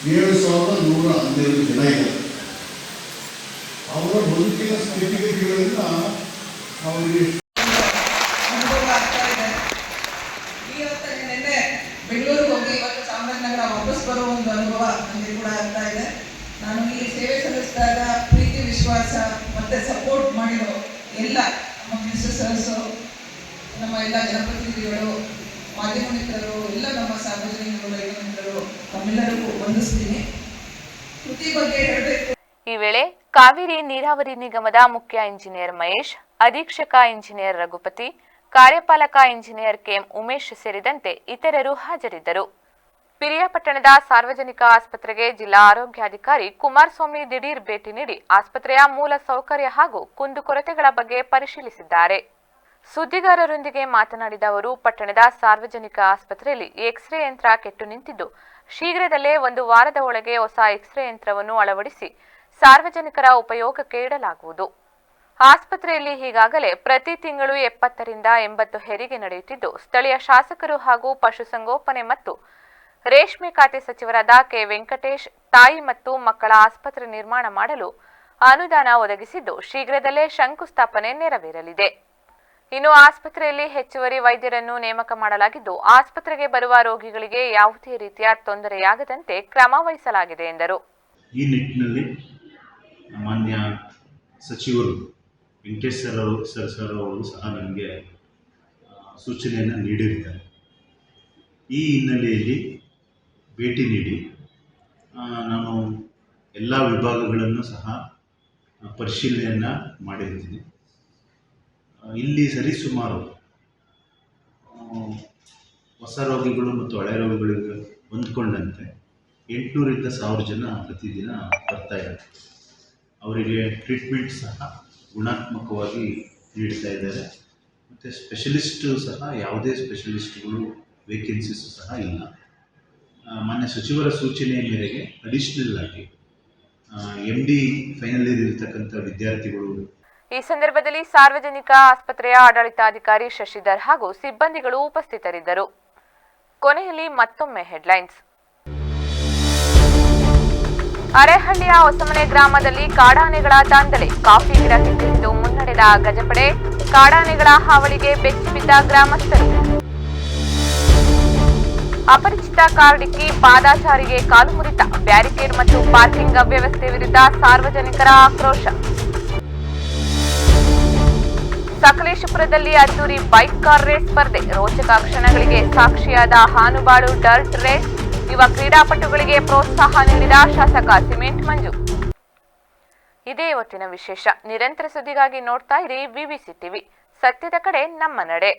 7,112 ಜನ ಇದ್ದಾರೆ. ಅವರ ಬದುಕಿನ ಸ್ಥಿತಿಗತಿಗಳಿಂದ ಅವರಿಗೆ ನಿನ್ನೆ ಬೆಂಗಳೂರಿಗೆ ಹೋಗಿ ಇವತ್ತು ಚಾಮರಾಜನಗರ ವಾಪಸ್ ಬರೋ ಒಂದು ಅನುಭವ ನನಗೆ ಕೂಡ ಆಗ್ತಾ ಇದೆ. ನಾನು ಈ ಸೇವೆ ಸಲ್ಲಿಸಿದಾಗ ಪ್ರೀತಿ ವಿಶ್ವಾಸ ಮತ್ತೆ ಸಪೋರ್ಟ್ ಮಾಡಿರೋ ಎಲ್ಲ ನಮ್ಮ ಮಿನಿಸ್ಟರ್ಸು, ನಮ್ಮ ಎಲ್ಲ ಜನಪ್ರತಿನಿಧಿಗಳು, ಮಾಧ್ಯಮ ಮಿತ್ರರು, ಎಲ್ಲ ನಮ್ಮ ಸಾರ್ವಜನಿಕರು, ರೈತ ಮಿತ್ರರು, ತಮ್ಮೆಲ್ಲರಿಗೂ ವಂದಿಸ್ತೀನಿ. ಕೃತಿ ಬಗ್ಗೆ ಹೇಳಬೇಕು. ಈ ವೇಳೆ ಕಾವೇರಿ ನೀರಾವರಿ ನಿಗಮದ ಮುಖ್ಯ ಇಂಜಿನಿಯರ್ ಮಹೇಶ್, ಅಧೀಕ್ಷಕ ಇಂಜಿನಿಯರ್ ರಘುಪತಿ, ಕಾರ್ಯಪಾಲಕ ಇಂಜಿನಿಯರ್ ಕೆಎಂ ಉಮೇಶ್ ಸೇರಿದಂತೆ ಇತರರು ಹಾಜರಿದ್ದರು. ಪಿರಿಯಾಪಟ್ಟಣದ ಸಾರ್ವಜನಿಕ ಆಸ್ಪತ್ರೆಗೆ ಜಿಲ್ಲಾ ಆರೋಗ್ಯಾಧಿಕಾರಿ ಕುಮಾರಸ್ವಾಮಿ ದಿಢೀರ್ ಭೇಟಿ ನೀಡಿ ಆಸ್ಪತ್ರೆಯ ಮೂಲ ಸೌಕರ್ಯ ಹಾಗೂ ಕುಂದುಕೊರತೆಗಳ ಬಗ್ಗೆ ಪರಿಶೀಲಿಸಿದ್ದಾರೆ. ಸುದ್ದಿಗಾರರೊಂದಿಗೆ ಮಾತನಾಡಿದ ಅವರು, ಪಟ್ಟಣದ ಸಾರ್ವಜನಿಕ ಆಸ್ಪತ್ರೆಯಲ್ಲಿ ಎಕ್ಸ್ರೇ ಯಂತ್ರ ಕೆಟ್ಟು ನಿಂತಿದ್ದು, ಶೀಘ್ರದಲ್ಲೇ 1 ವಾರದ ಒಳಗೆ ಹೊಸ ಎಕ್ಸ್ರೇ ಯಂತ್ರವನ್ನು ಅಳವಡಿಸಿ ಸಾರ್ವಜನಿಕರ ಉಪಯೋಗಕ್ಕೆ ಇಡಲಾಗುವುದು. ಆಸ್ಪತ್ರೆಯಲ್ಲಿ ಈಗಾಗಲೇ ಪ್ರತಿ ತಿಂಗಳು 70 ರಿಂದ 80 ಹೆರಿಗೆ ನಡೆಯುತ್ತಿದ್ದು, ಸ್ಥಳೀಯ ಶಾಸಕರು ಹಾಗೂ ಪಶುಸಂಗೋಪನೆ ಮತ್ತು ರೇಷ್ಮೆ ಖಾತೆ ಸಚಿವರಾದ ಕೆ ವೆಂಕಟೇಶ್ ತಾಯಿ ಮತ್ತು ಮಕ್ಕಳ ಆಸ್ಪತ್ರೆ ನಿರ್ಮಾಣ ಮಾಡಲು ಅನುದಾನ ಒದಗಿಸಿದ್ದು, ಶೀಘ್ರದಲ್ಲೇ ಶಂಕುಸ್ಥಾಪನೆ ನೆರವೇರಲಿದೆ. ಇನ್ನು ಆಸ್ಪತ್ರೆಯಲ್ಲಿ ಹೆಚ್ಚುವರಿ ವೈದ್ಯರನ್ನು ನೇಮಕ ಮಾಡಲಾಗಿದ್ದು, ಆಸ್ಪತ್ರೆಗೆ ಬರುವ ರೋಗಿಗಳಿಗೆ ಯಾವುದೇ ರೀತಿಯ ತೊಂದರೆಯಾಗದಂತೆ ಕ್ರಮ ವಹಿಸಲಾಗಿದೆ ಎಂದರು. ಈ ನಿಟ್ಟಿನಲ್ಲಿ ಮಾನ್ಯ ಸಚಿವರು ವೆಂಕಟೇಶ್ ಸರ್ ಅವರು ಸಹ ನನಗೆ ಸೂಚನೆಯನ್ನು ನೀಡಿರ್ತಾರೆ. ಈ ಹಿನ್ನೆಲೆಯಲ್ಲಿ ಭೇಟಿ ನೀಡಿ ನಾನು ಎಲ್ಲ ವಿಭಾಗಗಳನ್ನು ಸಹ ಪರಿಶೀಲನೆಯನ್ನು ಮಾಡಿರ್ತೀನಿ. ಇಲ್ಲಿ ಸರಿಸುಮಾರು ಹೊಸ ರೋಗಿಗಳು ಮತ್ತು ಹಳೆ ರೋಗಿಗಳಿಗೆ ಹೊಂದ್ಕೊಂಡಂತೆ 800 ರಿಂದ 1000 ಜನ ಪ್ರತಿದಿನ ಬರ್ತಾ ಇದ್ದಾರೆ. ಅವರಿಗೆ ಟ್ರೀಟ್ಮೆಂಟ್ ಸಹ ಗುಣಾತ್ಮಕವಾಗಿ ನೀಡ್ತಾ ಇದ್ದಾರೆ. ಮತ್ತು ಸ್ಪೆಷಲಿಸ್ಟು ಸಹ ಯಾವುದೇ ಸ್ಪೆಷಲಿಸ್ಟ್ಗಳು ವೇಕೆನ್ಸೀಸು ಸಹ ಇಲ್ಲ. ಮಾನ್ಯ ಸಚಿವರ ಸೂಚನೆಯ ಮೇರೆಗೆ ಅಡಿಷ್ನಲ್ ಆಗಿ MD ಫೈನಲ್ ಇಯರ್ ಇರತಕ್ಕಂಥ ವಿದ್ಯಾರ್ಥಿಗಳು. ಈ ಸಂದರ್ಭದಲ್ಲಿ ಸಾರ್ವಜನಿಕ ಆಸ್ಪತ್ರೆಯ ಆಡಳಿತಾಧಿಕಾರಿ ಶಶಿಧರ್ ಹಾಗೂ ಸಿಬ್ಬಂದಿಗಳು ಉಪಸ್ಥಿತರಿದ್ದರು. ಕೊನೆಯಲ್ಲಿ ಮತ್ತೊಮ್ಮೆ ಹೆಡ್ಲೈನ್ಸ್. ಅರೆಹಳ್ಳಿಯ ಹೊಸಮನೆ ಗ್ರಾಮದಲ್ಲಿ ಕಾಡಾನೆಗಳ ದಾಂಧಲೆ, ಕಾಫಿ ಗಿಡ ಕಿತ್ತಿದ್ದು ಮುನ್ನಡೆದ ಗಜಪಡೆ, ಕಾಡಾನೆಗಳ ಹಾವಳಿಗೆ ಬೆಚ್ಚಿಬಿದ್ದ ಗ್ರಾಮಸ್ಥರು. ಅಪರಿಚಿತ ಕಾರ್ ಡಿಕ್ಕಿ, ಪಾದಾಚಾರಿಗೆ ಕಾಲು ಮುರಿತ, ಬ್ಯಾರಿಕೇಡ್ ಮತ್ತು ಪಾರ್ಕಿಂಗ್ ಅವ್ಯವಸ್ಥೆ ವಿರುದ್ಧ ಸಾರ್ವಜನಿಕರ ಆಕ್ರೋಶ. ಸಕಲೇಶಪುರದಲ್ಲಿ ಅದ್ದೂರಿ ಬೈಕ್ ಕಾರ್ ರೇಸ್ ಸ್ಪರ್ಧೆ, ರೋಚಕ ಕ್ಷಣಗಳಿಗೆ ಸಾಕ್ಷಿಯಾದ ಹಾನುಬಾಳು ಡರ್ಟ್ ರೇಸ್, ಯುವ ಕ್ರೀಡಾಪಟುಗಳಿಗೆ ಪ್ರೋತ್ಸಾಹ ನೀಡಿದ ಶಾಸಕ ಸಿಮೆಂಟ್ ಮಂಜು. ಇದೇ ಇವತ್ತಿನ ವಿಶೇಷ. ನಿರಂತರ ಸುದ್ದಿಗಾಗಿ ನೋಡ್ತಾ ಇರಿ ವಿವಿಸಿ ಟಿವಿ. ಸತ್ಯದ ಕಡೆ ನಮ್ಮ ನಡೆ.